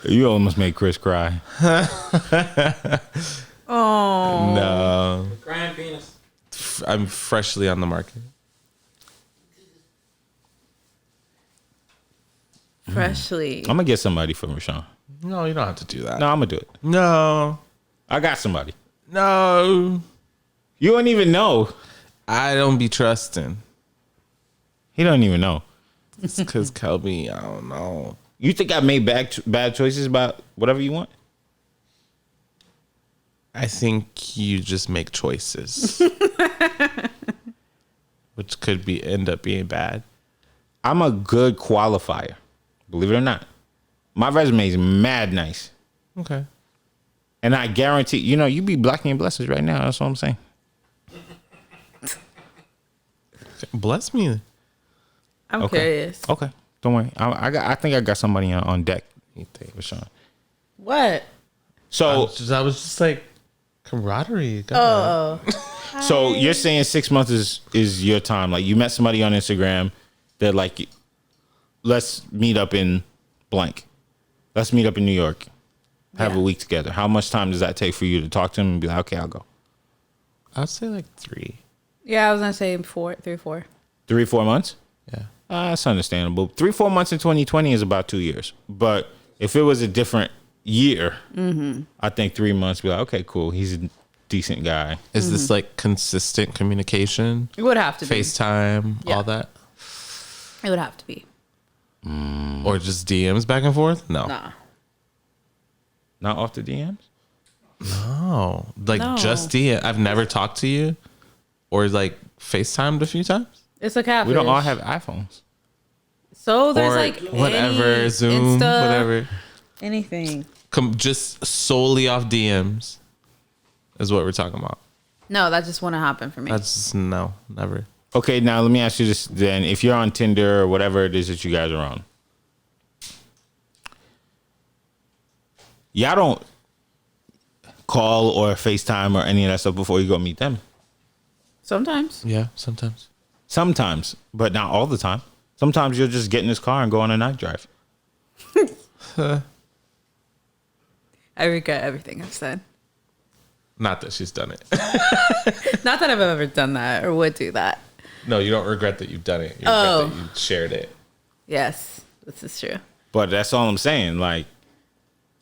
You almost made Chris cry. Oh. No. Crying penis. I'm freshly on the market. Freshly. I'm gonna get somebody for Rashawn. No, you don't have to do that. No, I'm gonna do it. No. I got somebody. No. You don't even know. I don't be trusting. He don't even know. It's because Kelby, I don't know. You think I made bad choices about whatever you want? I think you just make choices. Which could end up being bad. I'm a good qualifier. Believe it or not. My resume is mad nice. Okay. And I guarantee, you be blocking your blessings right now. That's what I'm saying. Bless me. I'm Okay. curious. Okay. Don't worry. I think I got somebody on deck. Rashawn. What? So I was just like, camaraderie. Oh. So you're saying 6 months is your time. Like you met somebody on Instagram that like, let's meet up in blank. Let's meet up in New York. Have a week together. How much time does that take for you to talk to him and be like, okay, I'll go? I'd say like 3. Yeah, I was gonna say 3 or 4. 3-4 months? Yeah. That's understandable. 3-4 months in 2020 is about 2 years. But if it was a different year, I think 3 months be like, okay, cool. He's a decent guy. Is this like consistent communication? It would have to be. FaceTime, Yeah. all that? It would have to be. Or just DMs back and forth? No. Nah. Not off the DMs? Oh, like No. just DM. I've never talked to you or like FaceTimed a few times. It's a catfish. We don't all have iPhones. So there's Or like whatever, any Zoom, Insta, whatever. anything. Just solely off DMs is what we're talking about. No, that just wouldn't happen for me. That's just, no, never. Okay, now let me ask you this then. If you're on Tinder or whatever it is that you guys are on, y'all don't call or FaceTime or any of that stuff before you go meet them. Sometimes. Yeah, sometimes. Sometimes, but not all the time. Sometimes you'll just get in this car and go on a night drive. I regret everything I've said. Not that she's done it. Not that I've ever done that or would do that. No, you don't regret that you've done it. You Oh. regret that you shared it. Yes, this is true. But that's all I'm saying. Like,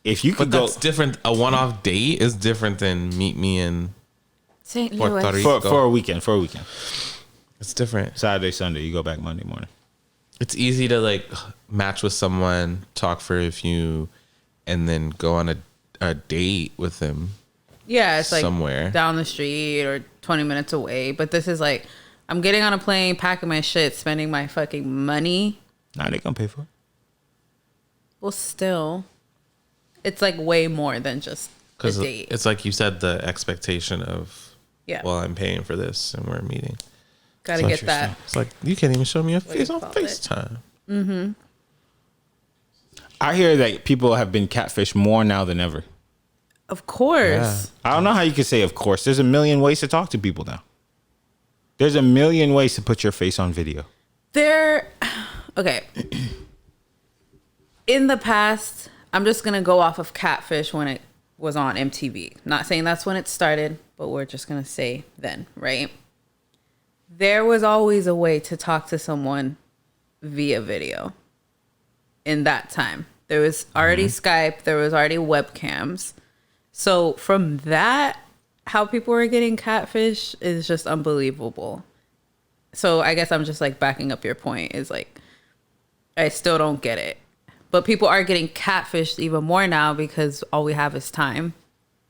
if you could But go that's different. A one-off date is different than meet me in. St. Puerto Louis. Rico. for a weekend, It's different. Saturday, Sunday, you go back Monday morning. It's easy to like match with someone, talk for a few, and then go on a date with them. Yeah, it's like somewhere. down the street or 20 minutes away. But this is like, I'm getting on a plane, packing my shit, spending my fucking money. Nah, they gonna pay for it. Well, still, it's like way more than just a Because date. it's like you said, the expectation of, Yeah. well, I'm paying for this and we're meeting. Gotta get that. It's like, you can't even show me a do you face on call it? FaceTime. I hear that people have been catfished more now than ever. Of course. Yeah. I don't know how you can say of course. There's a million ways to talk to people now. There's a million ways to put your face on video. Okay. In the past, I'm just going to go off of Catfish when it was on MTV. Not saying that's when it started, but we're just going to say then, right? There was always a way to talk to someone via video in that time. There was already Skype. There was already webcams. So from that, how people were getting catfish is just unbelievable. So I guess I'm just like backing up your point is like, I still don't get it. But people are getting catfished even more now because all we have is time.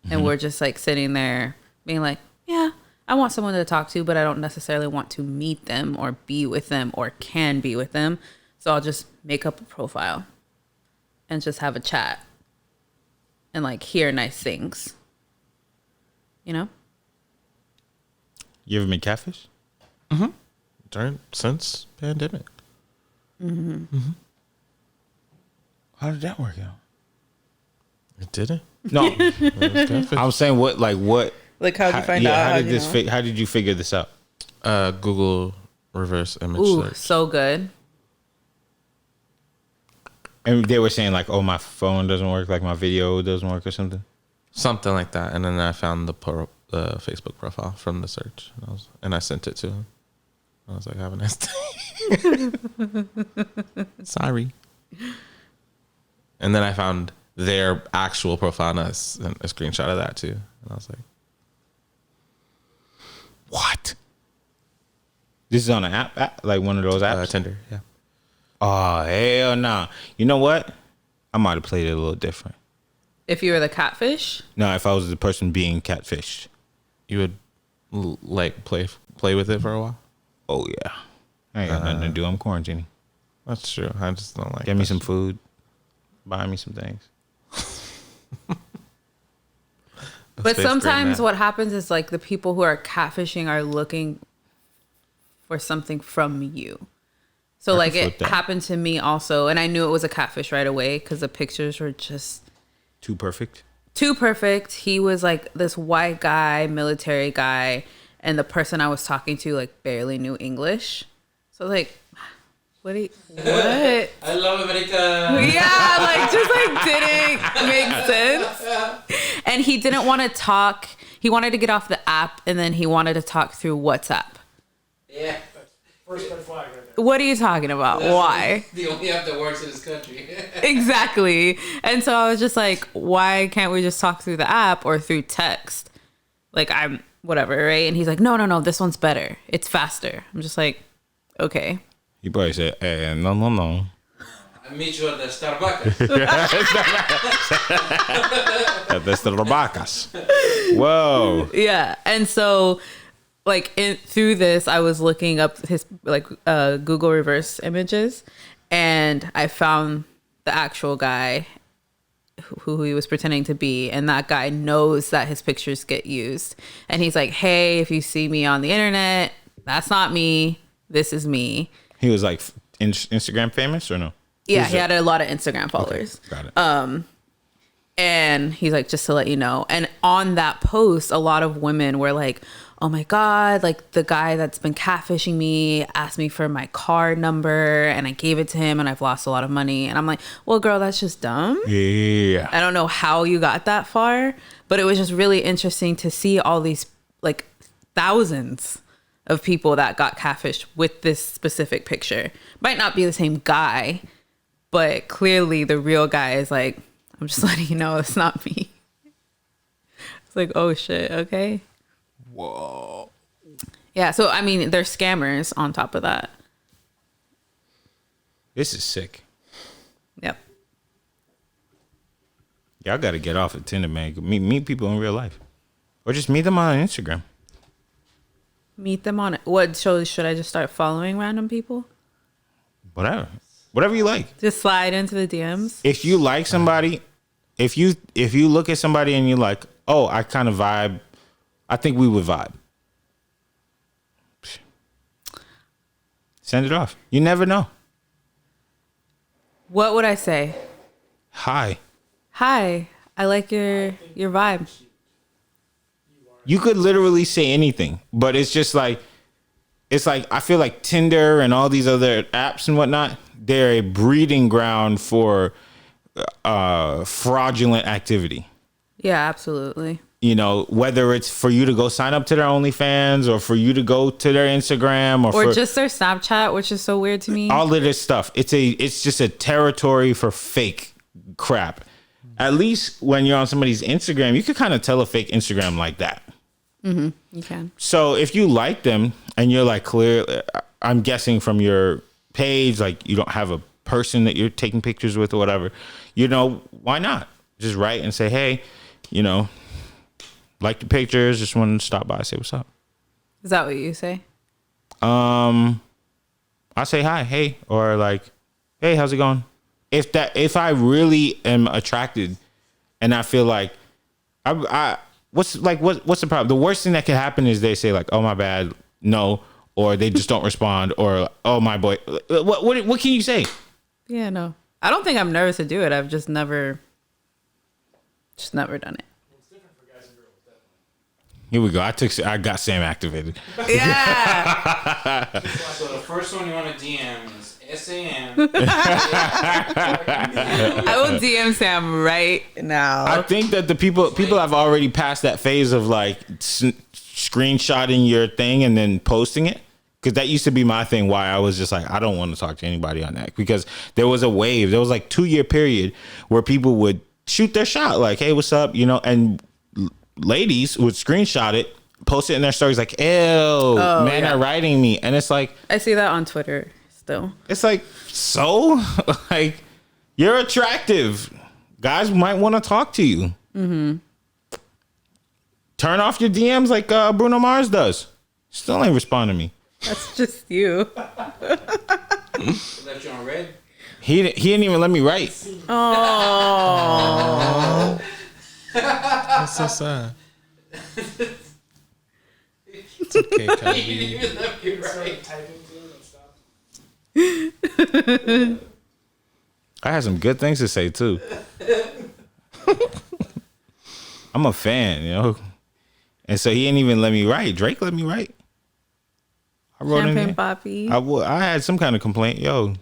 And we're just like sitting there being like, yeah, I want someone to talk to, but I don't necessarily want to meet them or be with them or can be with them. So I'll just make up a profile and just have a chat and like hear nice things. You know? You ever been catfish? Since pandemic. How did that work out? It didn't. No, I'm saying what. Like how'd you find out? How did you figure this out? Google reverse image Ooh, search. so good. And they were saying like, oh, my phone doesn't work, like my video doesn't work or something. Something like that. And then I found the Facebook profile from the search. And I sent it to him. I was like, have a nice day. Sorry. And then I found their actual profile and a screenshot of that too. And I was like, What? This is on an app, like one of those apps? Tinder, yeah. Oh, hell no. You know what? I might have played it a little different. If you were the catfish? No, if I was the person being catfished. You would like play with it for a while? Oh, yeah. I ain't got nothing to do. I'm quarantining. That's true. I just don't like Get me some food. Buy me some things. But sometimes what happens is like the people who are catfishing are looking for something from you. So like it happened to me also. And I knew it was a catfish right away because the pictures were just Too perfect? too perfect. He was like this white guy, military guy. And the person I was talking to like barely knew English. So like, what? I love America. Yeah, like just like didn't make sense. And he didn't want to talk. He wanted to get off the app and then he wanted to talk through WhatsApp. Yeah. First red flag right there. What are you talking about? Why? The only app that works in this country. Exactly. And so I was just like, why can't we just talk through the app or through text? Like I'm whatever, right? And he's like, no, this one's better. It's faster. I'm just like, okay. He probably said, no. I meet you at the Starbucks. That's the Rabacas. Whoa. Yeah. And so like through this, I was looking up his like Google reverse images and I found the actual guy who he was pretending to be. And that guy knows that his pictures get used. And he's like, hey, if you see me on the internet, that's not me. This is me. He was like Instagram famous or no? Yeah, he had a lot of Instagram followers. Okay, got it. And he's like, just to let you know. And on that post, a lot of women were like, oh my God, like the guy that's been catfishing me asked me for my card number and I gave it to him and I've lost a lot of money. And I'm like, well, girl, that's just dumb. Yeah. I don't know how you got that far, but it was just really interesting to see all these like thousands of people that got catfished with this specific picture. Might not be the same guy, but clearly the real guy is like, I'm just letting you know it's not me. It's like, oh shit, okay. Whoa. Yeah, so I mean, they're scammers on top of that. This is sick. Yep. Y'all got to get off of Tinder, man. Meet people in real life. Or just meet them on Instagram. Meet them on it. What shows should I just start following random people? Whatever you like. Just slide into the DMs. If you like somebody, if you look at somebody and you're like, oh, I kind of vibe, I think we would vibe. Send it off. You never know. What would I say? Hi. Hi, I like your vibe. You could literally say anything, but it's just like it's like I feel like Tinder and all these other apps and whatnot, they're a breeding ground for fraudulent activity. Yeah, absolutely. You know, whether it's for you to go sign up to their OnlyFans or for you to go to their Instagram or for just their Snapchat, which is so weird to me. all of this stuff. It's just a territory for fake crap. At least when you're on somebody's Instagram, you can kind of tell a fake Instagram like that. You can. So if you like them and you're like clear, I'm guessing from your page, like you don't have a person that you're taking pictures with or whatever, you know, why not just write and say, hey, you know, like the pictures, just wanted to stop by, say what's up. Is that what you say? I say hi, hey, or like, hey, how's it going? If I really am attracted and I feel like what's the problem? The worst thing that can happen is they say like, oh my bad, no, or they just don't respond, or oh my boy. What can you say? Yeah, no. I don't think I'm nervous to do it. I've just never done it. Here we go. I got Sam activated. Yeah. So the first one you want to DM is SAM. I will DM Sam right now. I think that the people have already passed that phase of like screenshotting your thing and then posting it. Because that used to be my thing, why I was just like, I don't want to talk to anybody on that. Because there was a wave. There was like 2-year period where people would shoot their shot. Like, hey, what's up? You know, and ladies would screenshot it, post it in their stories like, ew, men are writing me. And it's like, I see that on Twitter still. it's like, so? Like, you're attractive. Guys might want to talk to you. Mm-hmm. Turn off your DMs like Bruno Mars does. Still ain't responding to me. That's just you. Left you on red. He didn't even let me write. Oh. That's so sad. It's okay, You Kelby. didn't even let me right. Typing to and stuff. I had some good things to say too. I'm a fan, you know. And so he didn't even let me write. Drake let me write. I wrote in Champagne there. Poppy. I had some kind of complaint. Yo,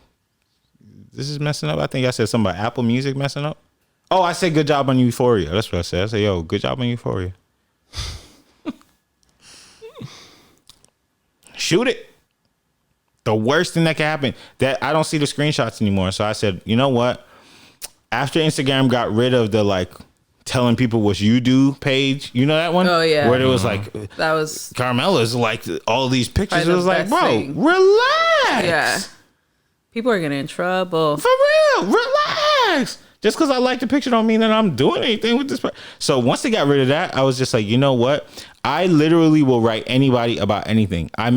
this is messing up. I think I said something about Apple Music messing up. Oh, I said good job on Euphoria. That's what I said. I said, yo, good job on Euphoria. Shoot it. The worst thing that can happen. That I don't see the screenshots anymore. So I said, you know what? After Instagram got rid of the like telling people what you do page, you know that one? Oh, yeah. Where it was like That was Carmella's like all these pictures. Probably It was the like, best bro, thing. relax. yeah. People are getting in trouble. For real, relax. Just because I like the picture don't mean that I'm doing anything with this. So once they got rid of that, I was just like, you know what? I literally will write anybody about anything. I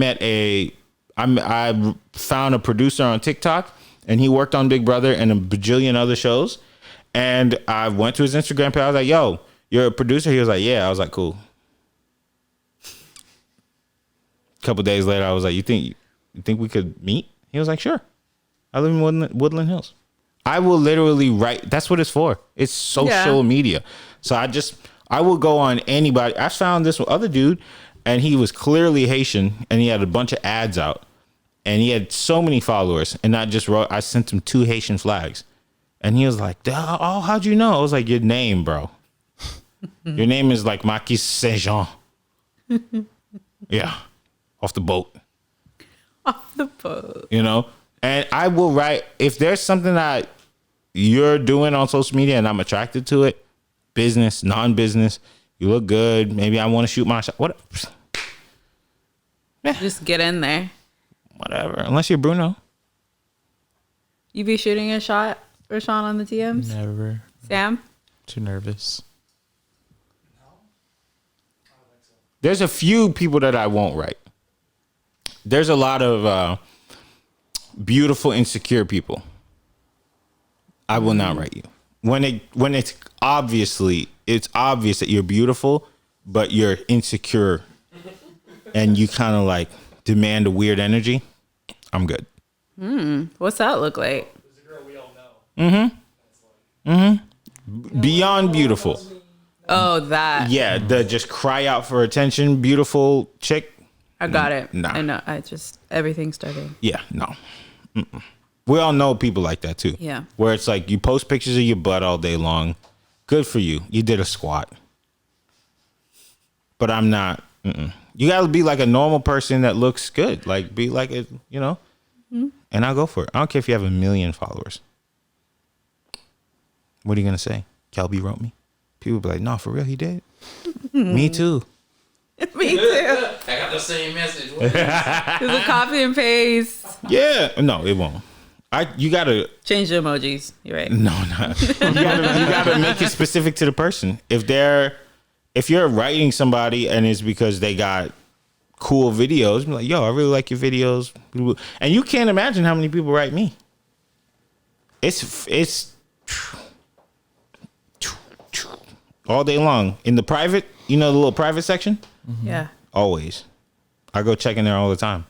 found a producer on TikTok, and he worked on Big Brother and a bajillion other shows. And I went to his Instagram page. I was like, yo, you're a producer? He was like, yeah. I was like, cool. A couple days later, I was like, you think we could meet? He was like, sure. I live in Woodland Hills. I will literally write. That's what it's for. It's social media. So I will go on anybody. I found this other dude, and he was clearly Haitian, and he had a bunch of ads out, and he had so many followers. And I sent him 2 Haitian flags, and he was like, "Oh, how'd you know?" I was like, "Your name, bro. Your name is like Marquis Saint Jean." Yeah, off the boat. Off the boat. You know. And I will write, if there's something that you're doing on social media and I'm attracted to it, business, non-business, you look good. Maybe I want to shoot my shot. What? Just get in there. Whatever. Unless you're Bruno. You be shooting a shot, Rashawn, on the DMs? Never. Sam? Too nervous. There's a few people that I won't write. There's a lot of beautiful, insecure people. I will not write you. When it's obvious that you're beautiful, but you're insecure and you kind of like demand a weird energy, I'm good. What's that look like? There's a girl we all know. Beyond beautiful. Oh, that. Yeah, the just cry out for attention, beautiful chick. I got it. Nah. I know. Everything started. Yeah, no. Mm-mm. We all know people like that too. Yeah. Where it's like you post pictures of your butt all day long. Good for you. You did a squat. But I'm not. Mm-mm. You got to be like a normal person that looks good. Like, be like it, And I'll go for it. I don't care if you have 1 million followers. What are you going to say? Kelby wrote me. People be like, no, for real, he did. Me too. Me too. I got the same message. What? It's a copy and paste. Yeah. No, it won't. You got to. Change the emojis. You're right. No, not. You gotta make it specific to the person. If you're writing somebody and it's because they got cool videos, be like, yo, I really like your videos. And you can't imagine how many people write me. It's all day long. In the private, the little private section? Yeah. Always. I go check in there all the time.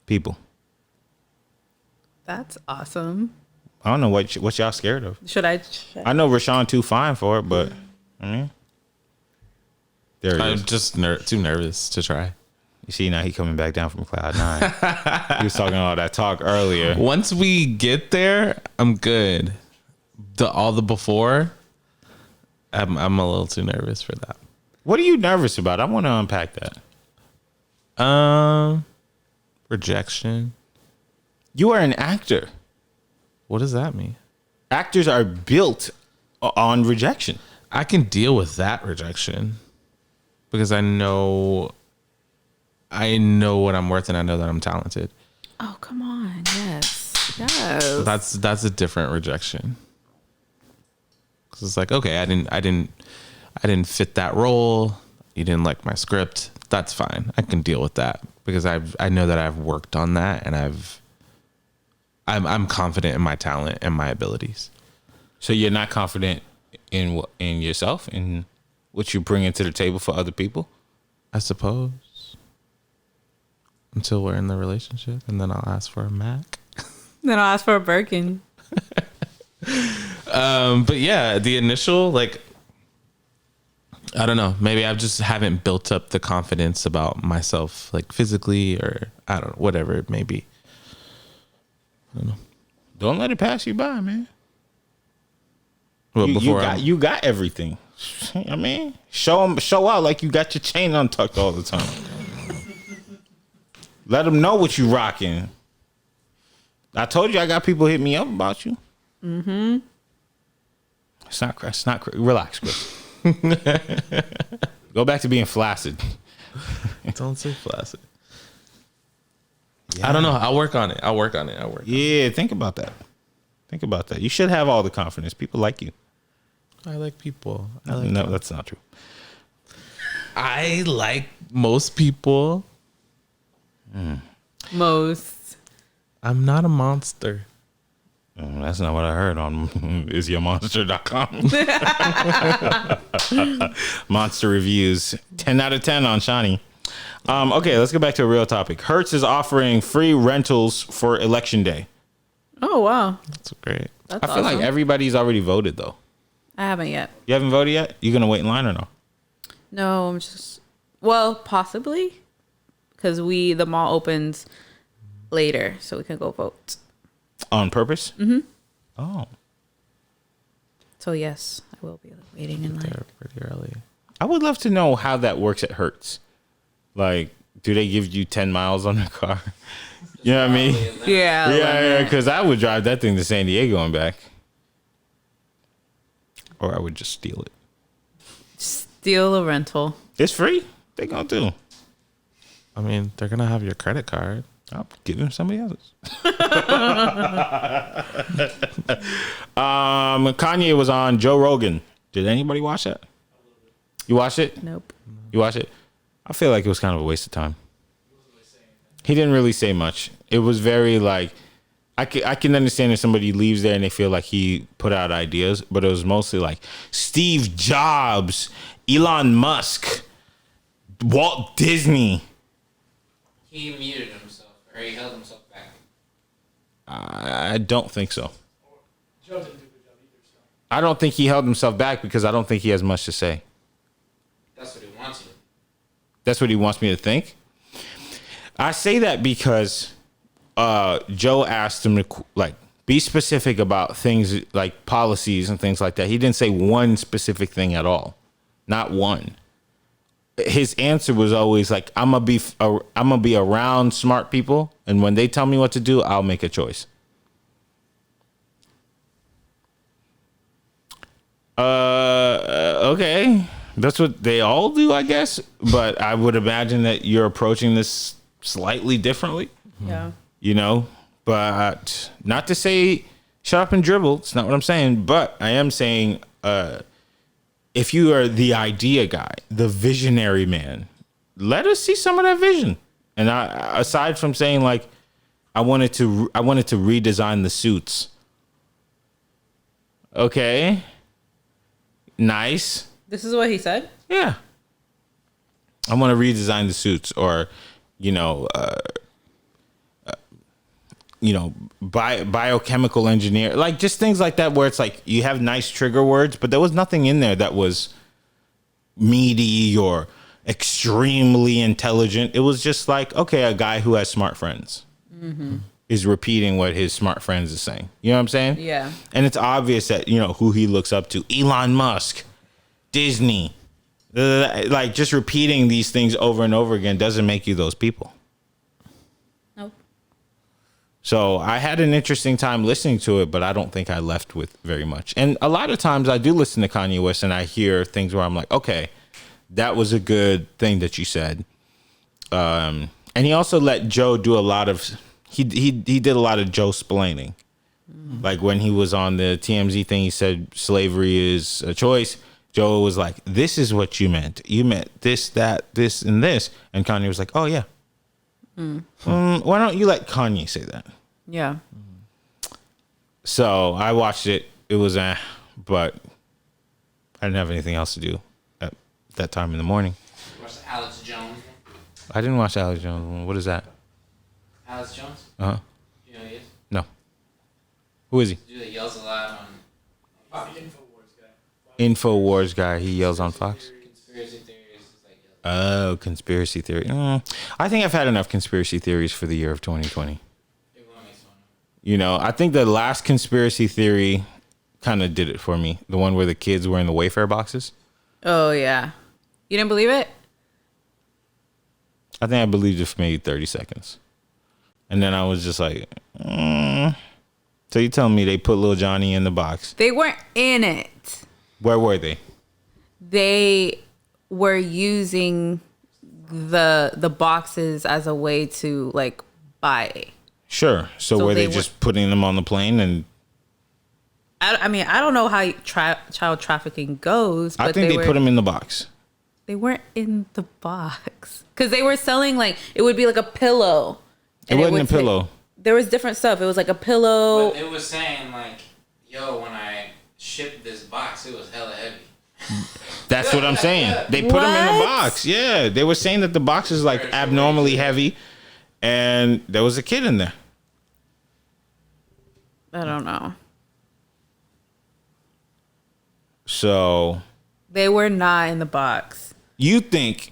People. That's awesome. I don't know what y'all scared of. Should I check? I know Rashawn too fine for it, but I mean, there it I'm is. just too nervous to try. You see, now he coming back down from cloud 9. He was talking all that talk earlier. Once we get there, I'm good. All the before, I'm a little too nervous for that. What are you nervous about? I want to unpack that. Rejection. You are an actor. What does that mean? Actors are built on rejection. I can deal with that rejection because I know what I'm worth and I know that I'm talented. Oh, come on. Yes. That's a different rejection. Cause it's like, okay, I didn't fit that role. You didn't like my script. That's fine. I can deal with that because I know that I've worked on that and I'm confident in my talent and my abilities. So you're not confident in yourself and what you bring into the table for other people? I suppose. Until we're in the relationship, and then I'll ask for a Mac. Then I'll ask for a Birkin. But yeah, the initial, like, I don't know. Maybe I just haven't built up the confidence about myself, like physically, or I don't know, whatever it may be. I don't know. Don't let it pass you by, man. Well, you got everything. I mean, show out like you got your chain untucked all the time. Let them know what you rocking. I told you I got people hit me up about you. Mm-hmm. It's not relax, Chris. Go back to being flaccid. don't say flaccid. Yeah. I don't know. I'll work on it. Yeah, think about that. You should have all the confidence. People like you. I like people. No, that's not true. I like most people. Most. I'm not a monster. That's not what I heard on isyourmonster.com. Monster reviews. 10 out of 10 on Shawnee. Okay, let's go back to a real topic. Hertz is offering free rentals for Election Day. Oh, wow. That's great. That's I feel like everybody's already voted, though. I haven't yet. You haven't voted yet? You going to wait in line or no? No, I'm just... Well, possibly. Because the mall opens later, so we can go vote. On purpose? Mm-hmm. Oh. So, yes, I will be waiting in line. They're pretty early. I would love to know how that works at Hertz. Like, do they give you 10 miles on the car? You know what I mean? Yeah. Yeah, because I would drive that thing to San Diego and back. Or I would just steal it. Steal a rental. It's free. They gonna do. I mean, they're going to have your credit card. I'll give him somebody else's. Kanye was on Joe Rogan. Did anybody watch that? You watched it? Nope. You watched it? I feel like it was kind of a waste of time. He didn't really say much. It was very like, I can understand if somebody leaves there and they feel like he put out ideas, but it was mostly like Steve Jobs, Elon Musk, Walt Disney. He muted himself, or he held himself back. I don't think so. Joe didn't do a good job either. So. I don't think he held himself back because I don't think he has much to say. That's what he wants you. That's what he wants me to think. I say that because Joe asked him to like be specific about things like policies and things like that. He didn't say one specific thing at all, not one. His answer was always like, "I'm gonna be around smart people, and when they tell me what to do, I'll make a choice." Okay, that's what they all do, I guess. But I would imagine that you're approaching this slightly differently. Yeah. You know, but not to say shut up and dribble. It's not what I'm saying. But I am saying, if you are the idea guy, the visionary man, let us see some of that vision. And aside from saying like, I wanted to redesign the suits. Okay. Nice. This is what he said? Yeah. I want to redesign the suits, or, biochemical engineer, like just things like that, where it's like you have nice trigger words, but there was nothing in there that was meaty or extremely intelligent. It was just like, okay, a guy who has smart friends is repeating what his smart friends is saying. You know what I'm saying? Yeah. And it's obvious that, who he looks up to: Elon Musk, Disney. Like, just repeating these things over and over again doesn't make you those people. Nope. So I had an interesting time listening to it, but I don't think I left with very much. And a lot of times I do listen to Kanye West and I hear things where I'm like, okay, that was a good thing that you said. And he also let Joe do a lot of, he did a lot of Joe splaining. Like when he was on the TMZ thing, he said slavery is a choice. Joe was like, this is what you meant. You meant this, that, this, and this. And Kanye was like, oh, yeah. Why don't you let Kanye say that? Yeah. So I watched it. It was but I didn't have anything else to do at that time in the morning. You watched the Alex Jones? I didn't watch the Alex Jones one. What is that? Alex Jones? Uh-huh. You know who he is? No. Who is he? Dude that yells a lot on Fox. InfoWars guy. He yells on Fox. Conspiracy theories. Is like Oh, conspiracy theory. I think I've had enough conspiracy theories for the year of 2020. everyone makes fun of. I think the last conspiracy theory kind of did it for me. The one where the kids were in the Wayfair boxes. Oh, yeah. You didn't believe it? I think I believed it for maybe 30 seconds. And then I was just like, So you telling me they put little Johnny in the box? They weren't in it. Where were they? They were using the boxes as a way to like buy. Sure. So were they just putting them on the plane? And I mean, I don't know how child trafficking goes, but I think they put them in the box. They weren't in the box because they were selling like it would be like a pillow. It wasn't a pillow. There was different stuff. It was like a pillow. But it was saying like, yo, when I shipped this box, it was hella heavy. That's what I'm saying. They put them in the box. Yeah. They were saying that the box is like abnormally heavy and there was a kid in there. I don't know. So they were not in the box. You think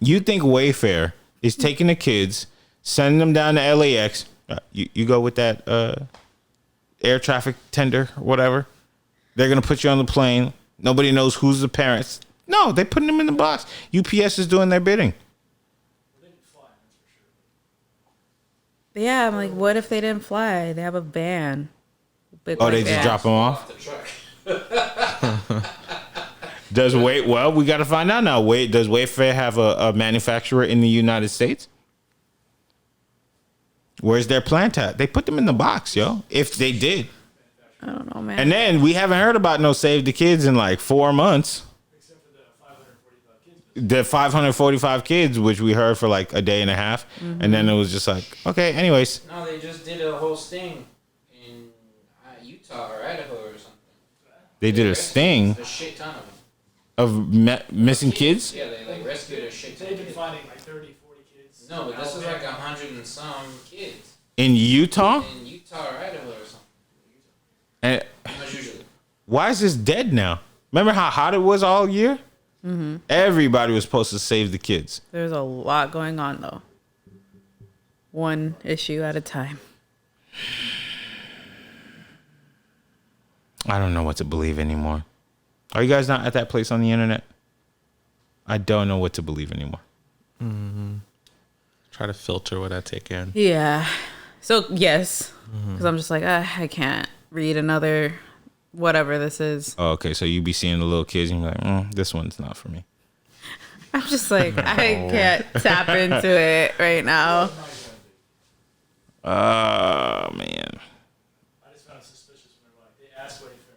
Wayfair is taking the kids, sending them down to LAX? You go with that air traffic tender or whatever. They're gonna put you on the plane. Nobody knows who's the parents. No, they're putting them in the box. UPS is doing their bidding. Yeah, I'm like, what if they didn't fly? They have a van. They just drop them off. The truck. We got to find out now. Does Wayfair have a manufacturer in the United States? Where's their plant at? They put them in the box, yo. If they did. I don't know, man. And then we haven't heard about no Save the Kids in like 4 months. Except for the 545 kids. The 545 kids, which we heard for like a day and a half. And then it was just like, okay, anyways. No, they just did a whole sting in Utah or Idaho or something. They did a sting A shit ton of them. of missing kids. Yeah, they like rescued a shit ton They've of been kids. finding like 30, 40 kids. No, but this was like 100 and some kids In Utah? in Utah or Idaho or something. And As usually. why is this dead now? Remember how hot it was all year? Everybody was supposed to save the kids. There's a lot going on though. One issue at a time. I don't know what to believe anymore. Are you guys not at that place on the internet? I don't know what to believe anymore. Try to filter what I take in. Yeah. So yes, because I'm just like I can't read another whatever this is. Oh, okay, so you be seeing the little kids and you're like, this one's not for me. I'm just like I can't tap into it right now. Oh, man. I just found it suspicious whenever like they asked Wayfair,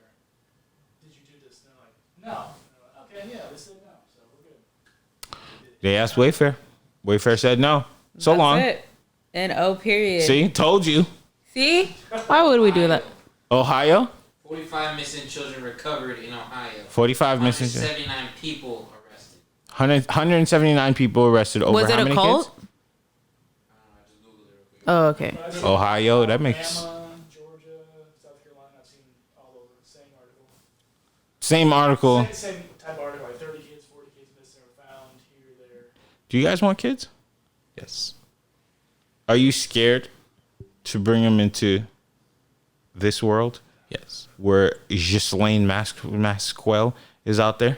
"Did you do this?" And they're like, "No." And they're like, okay, yeah, they said no, so we're good. They asked Wayfair. Wayfair said no. So That's long. it. N-O period. See, told you. See? Why would we do that? Ohio, 45 missing children recovered in Ohio. 45 missing. 79 people arrested. 179 people arrested over Was it how a many cult? kids? I just Googled it real quick. Oh, okay. But I think Ohio, that makes Alabama, Georgia, South Carolina, I've seen all over the same article. same article. Same type of article, like 30 kids, 40 kids missing or found here, there. Do you guys want kids? Yes. Are you scared to bring them into this world Yes. where Ghislaine Masquel is out there?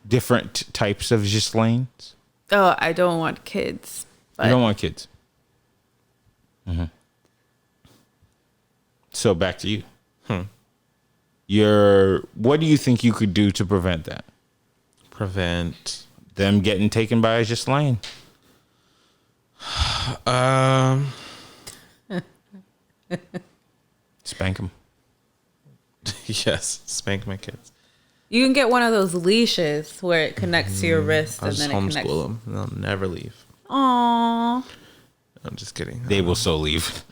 Different types of Ghislaines. Oh, I don't want kids. You But don't want kids. So back to you. What do you think you could do to prevent that? Prevent. Them getting taken by a Ghislaine? Spank them. Yes. Spank my kids. you can get one of those leashes where it connects to your wrist I'll and just then it connects. homeschool them. They'll never leave. Aww. I'm just kidding. They will so leave.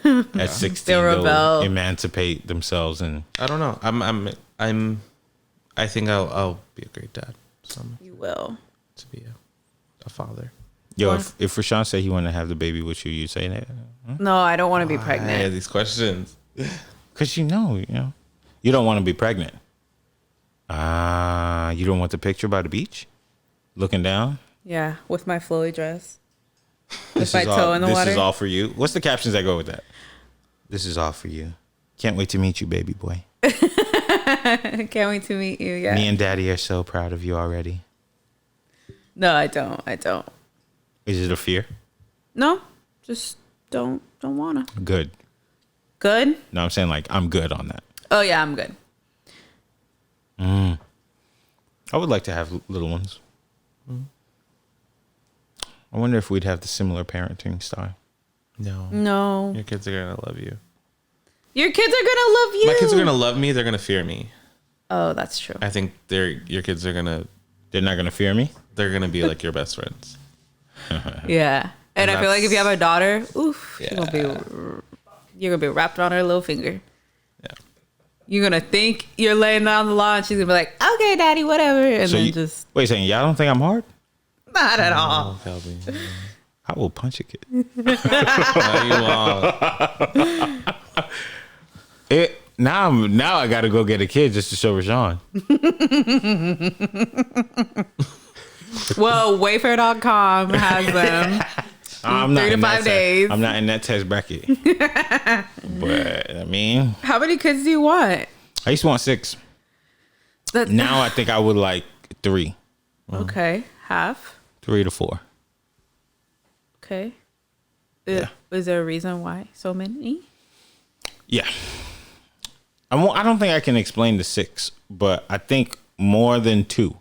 At 16, They'll they'll rebel. emancipate themselves and I don't know. I think I'll be a great dad. You will. To be a father. yo. Well- If Rashawn said he wanted to have the baby with you, you say that No, I don't want to be I had pregnant. these questions. because you don't want to be pregnant. You don't want the picture by the beach, looking down. Yeah, with my flowy dress. This my is toe all, in the this water. is all for you. What's the captions that go with that? This is all for you. Can't wait to meet you, baby boy. Can't wait to meet you. Yeah. Me and Daddy are so proud of you already. No, I don't. I don't. Is it a fear? No, just don't wanna. Good. Good. No, I'm saying like I'm good on that. Oh yeah, I'm good. I would like to have little ones. I wonder if we'd have the similar parenting style. No. No, Your kids are gonna love you. your kids are gonna love you. My kids are gonna love me. They're gonna fear me. Oh, that's true. I think your kids are gonna They're not gonna fear me. they're gonna be like your best friends. Yeah, and I feel like if you have a daughter, oof, Yeah. you're gonna be wrapped on her little finger. Yeah. You're gonna think you're laying down the law, and she's gonna be like, "Okay, daddy, whatever," and So then you, just wait a second. Y'all don't think I'm hard? not at all. Oh, Kelby. I will punch a kid. No, you won't. Now I gotta go get a kid just to show Rashawn. Well, Wayfair.com has them. I'm not 3 to in that 5 days. I'm not in that test bracket. But I mean, How many kids do you want? I used to want 6. That, Now I think I would like 3, okay, half. 3 to 4. Okay. Yeah. Is there a reason why so many? Yeah. I don't think I can explain the 6, but I think more than 2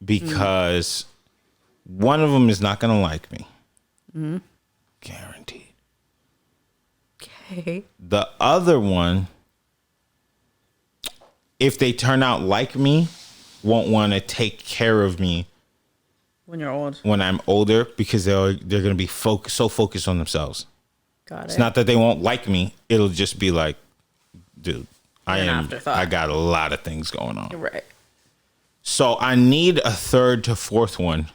because one of them is not going to like me. Guaranteed. Okay. The other one, if they turn out like me, won't want to take care of me When you're old. when I'm older because they're going to be so focused on themselves. Got it. It's not that they won't like me. It'll just be like, dude, An afterthought. I got a lot of things going on. Right. So I need a 3rd to 4th one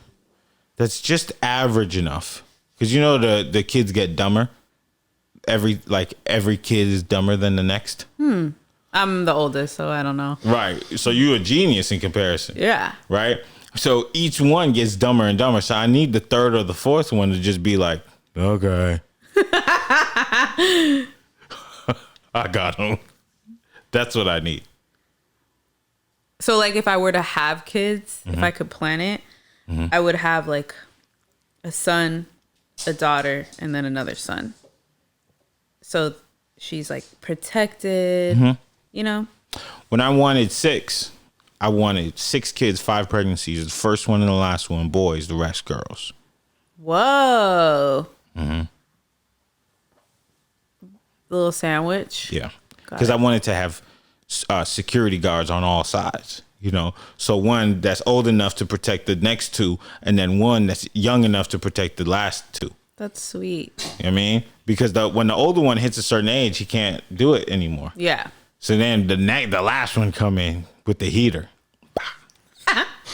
that's just average enough. Because you know the kids get dumber. Every kid is dumber than the next. I'm the oldest, so I don't know. Right. So you a genius in comparison. Yeah. Right. So each one gets dumber and dumber. So I need the third or the fourth one to just be like, okay. I got him. That's what I need. So like if I were to have kids, if I could plan it, I would have like a son, a daughter, and then another son. So she's like protected, you know? When I wanted 6, I wanted 6 kids, 5 pregnancies. The first one and the last one, boys, the rest girls. Whoa. Little sandwich. Yeah. Because I wanted to have security guards on all sides, you know. So one that's old enough to protect the next 2, and then one that's young enough to protect the last 2. That's sweet. You know what I mean? Because when the older one hits a certain age, he can't do it anymore. Yeah. So then the last one come in with the heater.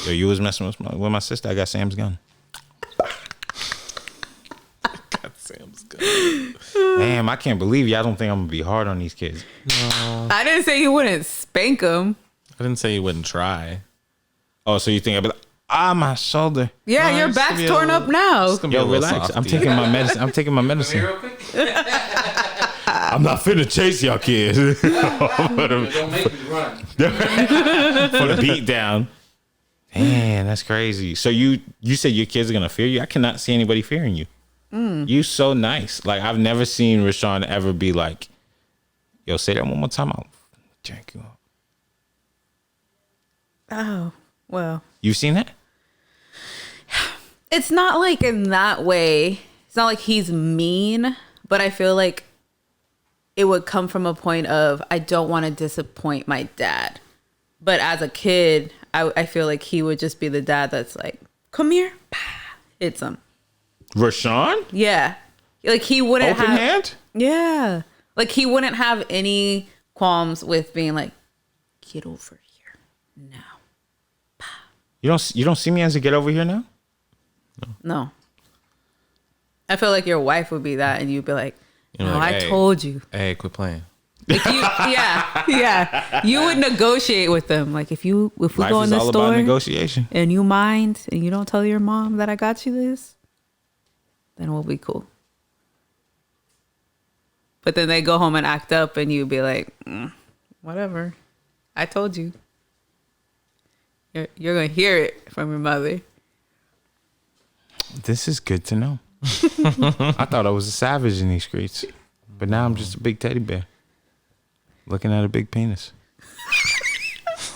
Yo, you was messing with my sister. I got Sam's gun. Sam's good. Damn, I can't believe y'all don't think I'm gonna be hard on these kids. I didn't say you wouldn't spank them. I didn't say you wouldn't try. Oh, so you think I'd be like, my shoulder. Yeah, No, your it's gonna back's be a torn little- up now. It's gonna be a Yo, little relax. I'm softy. taking my medicine. I'm taking my Come here medicine. real quick. I'm not finna chase y'all kids for Don't make me run. the beat down. Man, that's crazy. So you said your kids are gonna fear you? I cannot see anybody fearing you. You so nice. Like I've never seen Rashawn ever be like, "Yo, say that one more time. I'll jack you up." Oh, well. You've seen that? It's not like in that way. It's not like he's mean, but I feel like it would come from a point of I don't want to disappoint my dad. But as a kid, I feel like he would just be the dad that's like, come here, hits him. Rashawn? Yeah. Like he wouldn't Open have. hand? Yeah. Like he wouldn't have any qualms with being like, get over here now. You don't see me as a get over here now? No. I feel like your wife would be that and you'd be like, You're no, like, I "Hey, told you. Hey, quit playing. Like you, yeah. You would negotiate with them. Like if we Life go in is the all about store negotiation. and you mind and you don't tell your mom that I got you this, then we'll be cool. But then they go home and act up and you'd be like, whatever. I told you. You're going to hear it from your mother. This is good to know. I thought I was a savage in these streets, but now I'm just a big teddy bear looking at a big penis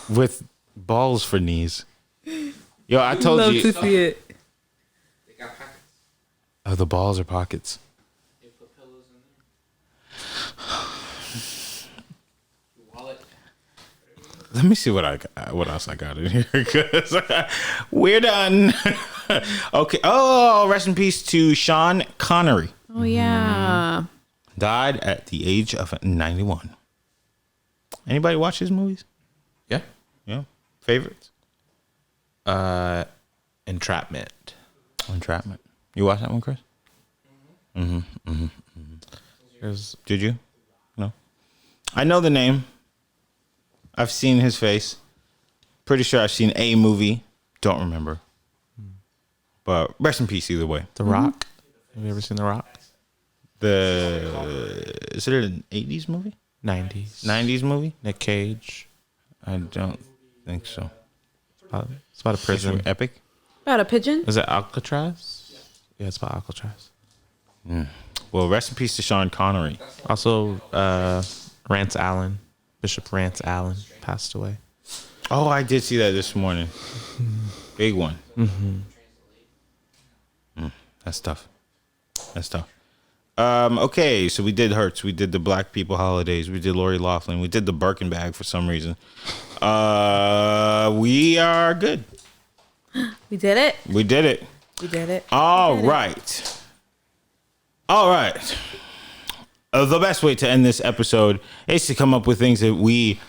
with balls for knees. Yo, I told Love you. to see it. They got pockets. Oh, the balls are pockets. They put pillows in there. Your wallet. Let me see what else I got in here. 'Cause we're done. Okay. Oh, rest in peace to Sean Connery. Oh, yeah. Died at the age of 91. Anybody watch his movies? Yeah. Yeah. Favorites? Entrapment. Entrapment. You watch that one, Chris? There's Did you? No. I know the name. I've seen his face. Pretty sure I've seen a movie. Don't remember. But rest in peace either way. The Rock. Have you ever seen The Rock? Is it an 80s movie? 90s. 90s movie? Nick Cage. I don't think so. It's about a prison. Epic? About a pigeon? Is it Alcatraz? Yeah, it's about Alcatraz. Well, rest in peace to Sean Connery. Also, Rance Allen, Bishop Rance Allen, passed away. Oh, I did see that this morning. Big one. That's tough. That's tough. Okay, so we did Hertz. We did the Black People Holidays. We did Lori Loughlin. We did the Birkin bag for some reason. We are good. We did it. We did it. We did it. All right. All right. The best way to end this episode is to come up with things that we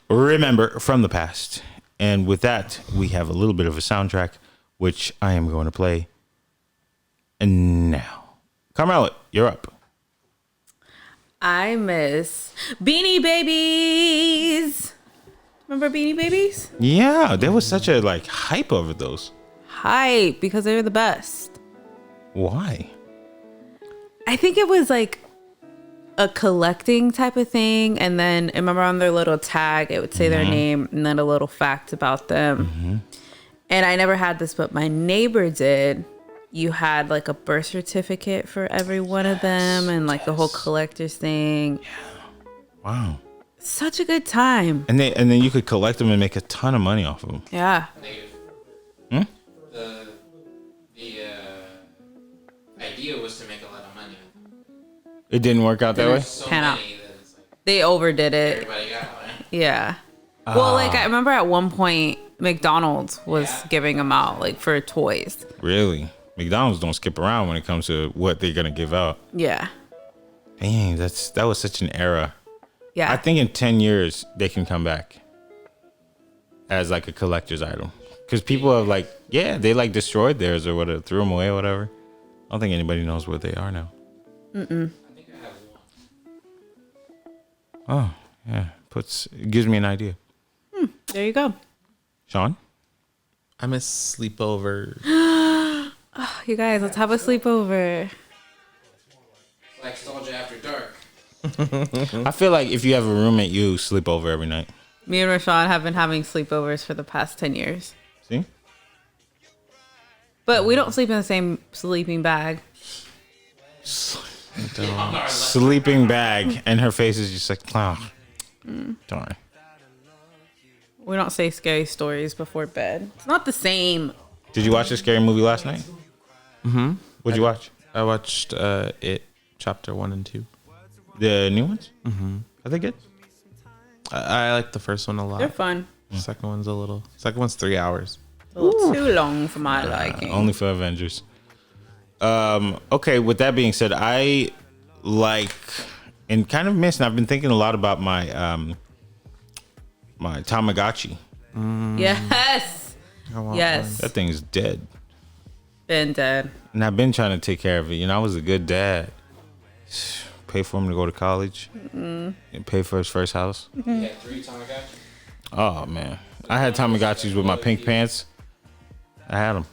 remember from the past. And with that, we have a little bit of a soundtrack, which I am going to play. And now, Carmella, you're up. I miss Beanie Babies. Remember Beanie Babies? Yeah, there was such a like hype over those. Hype, because they were the best. Why? I think it was like a collecting type of thing. And then I remember on their little tag, it would say their name and then a little fact about them. And I never had this, but my neighbor did. You had like a birth certificate for every one of them and like the whole collector's thing. Wow. Such a good time. And then you could collect them and make a ton of money off of them. Yeah. The idea was to make a lot of money. It didn't work out that way? So Pan out. many that it's like They overdid it. everybody got one. Yeah. Well, like I remember at one point McDonald's was giving them out like for toys. Really? McDonald's don't skip around when it comes to what they're gonna give out. Yeah. Dang, that was such an era. Yeah. I think in 10 years they can come back as like a collector's item. Because people have like, yeah, they like destroyed theirs or whatever, threw them away or whatever. I don't think anybody knows where they are now. I think I have one. Oh, yeah. It gives me an idea. There you go. Sean? I miss sleepover. You guys, let's have a sleepover. Blackstalgia after dark. I feel like if you have a roommate, you sleep over every night. Me and Rashawn have been having sleepovers for the past 10 years. See? But we don't sleep in the same sleeping bag. Sleeping bag. And her face is just like, oh, darn. We don't say scary stories before bed. It's not the same. Did you watch a scary movie last night? Mm-hmm. What'd you watch? I watched It Chapter 1 and 2. The new ones? Mm-hmm. Are they good? I like the first one a lot. They're fun. Second one's 3 hours. A little too long for my liking. Only for Avengers. Okay, with that being said, I like and kind of miss, and I've been thinking a lot about my my Tamagotchi. Yes. Yes. That thing's dead. Been dead. And I've been trying to take care of it. You know, I was a good dad. Pay for him to go to college. And pay for his first house. You had 3 Tamagotchi? Oh, man. I had Tamagotchis with my pink pants. I had them.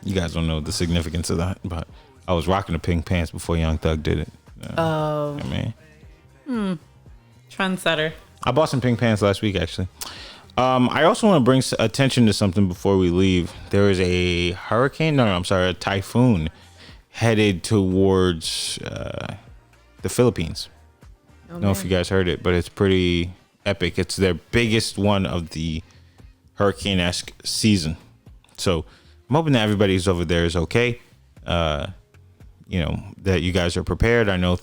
You guys don't know the significance of that, but I was rocking the pink pants before Young Thug did it. Oh. I mean, Trendsetter. I bought some pink pants last week, actually. I also want to bring attention to something before we leave. There is a a typhoon headed towards the Philippines. I don't know if you guys heard it, but it's pretty epic. It's their biggest one of the hurricane-esque season. So I'm hoping that everybody's over there is okay. You know, that you guys are prepared. I know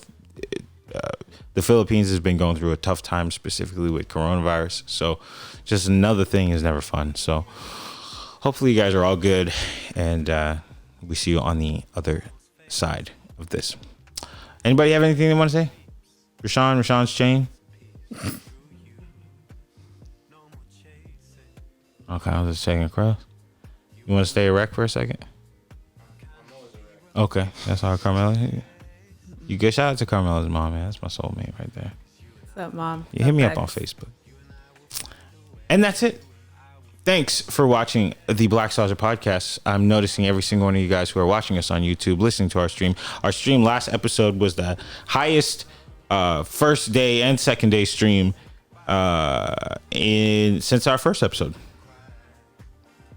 the Philippines has been going through a tough time, specifically with coronavirus. So just another thing is never fun. So hopefully you guys are all good, and we see you on the other side of this. Anybody have anything they want to say? Rashawn's chain? Okay, I was just checking across. You want to stay erect for a second? Okay, that's all Carmella. You good? Shout out to Carmella's mom, man. That's my soulmate right there. What's up, Mom? You hit me up on Facebook. And that's it. Thanks for watching the Blackstalgia podcast. I'm noticing every single one of you guys who are watching us on YouTube, listening to our stream. Our stream last episode was the highest first day and second day stream since our first episode.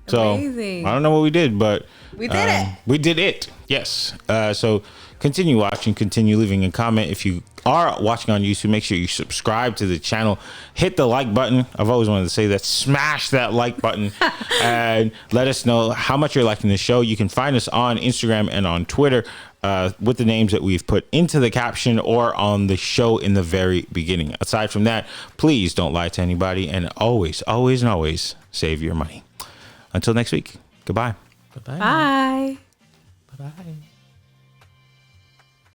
So Amazing. I don't know what we did, but We did it. We did it. Yes. So continue watching, continue leaving a comment. If you are watching on YouTube, make sure you subscribe to the channel. Hit the like button. I've always wanted to say that. Smash that like button and let us know how much you're liking the show. You can find us on Instagram and on Twitter with the names that we've put into the caption or on the show in the very beginning. Aside from that, please don't lie to anybody, and always, always, and always save your money. Until next week, goodbye. Bye-bye. Bye. Bye-bye.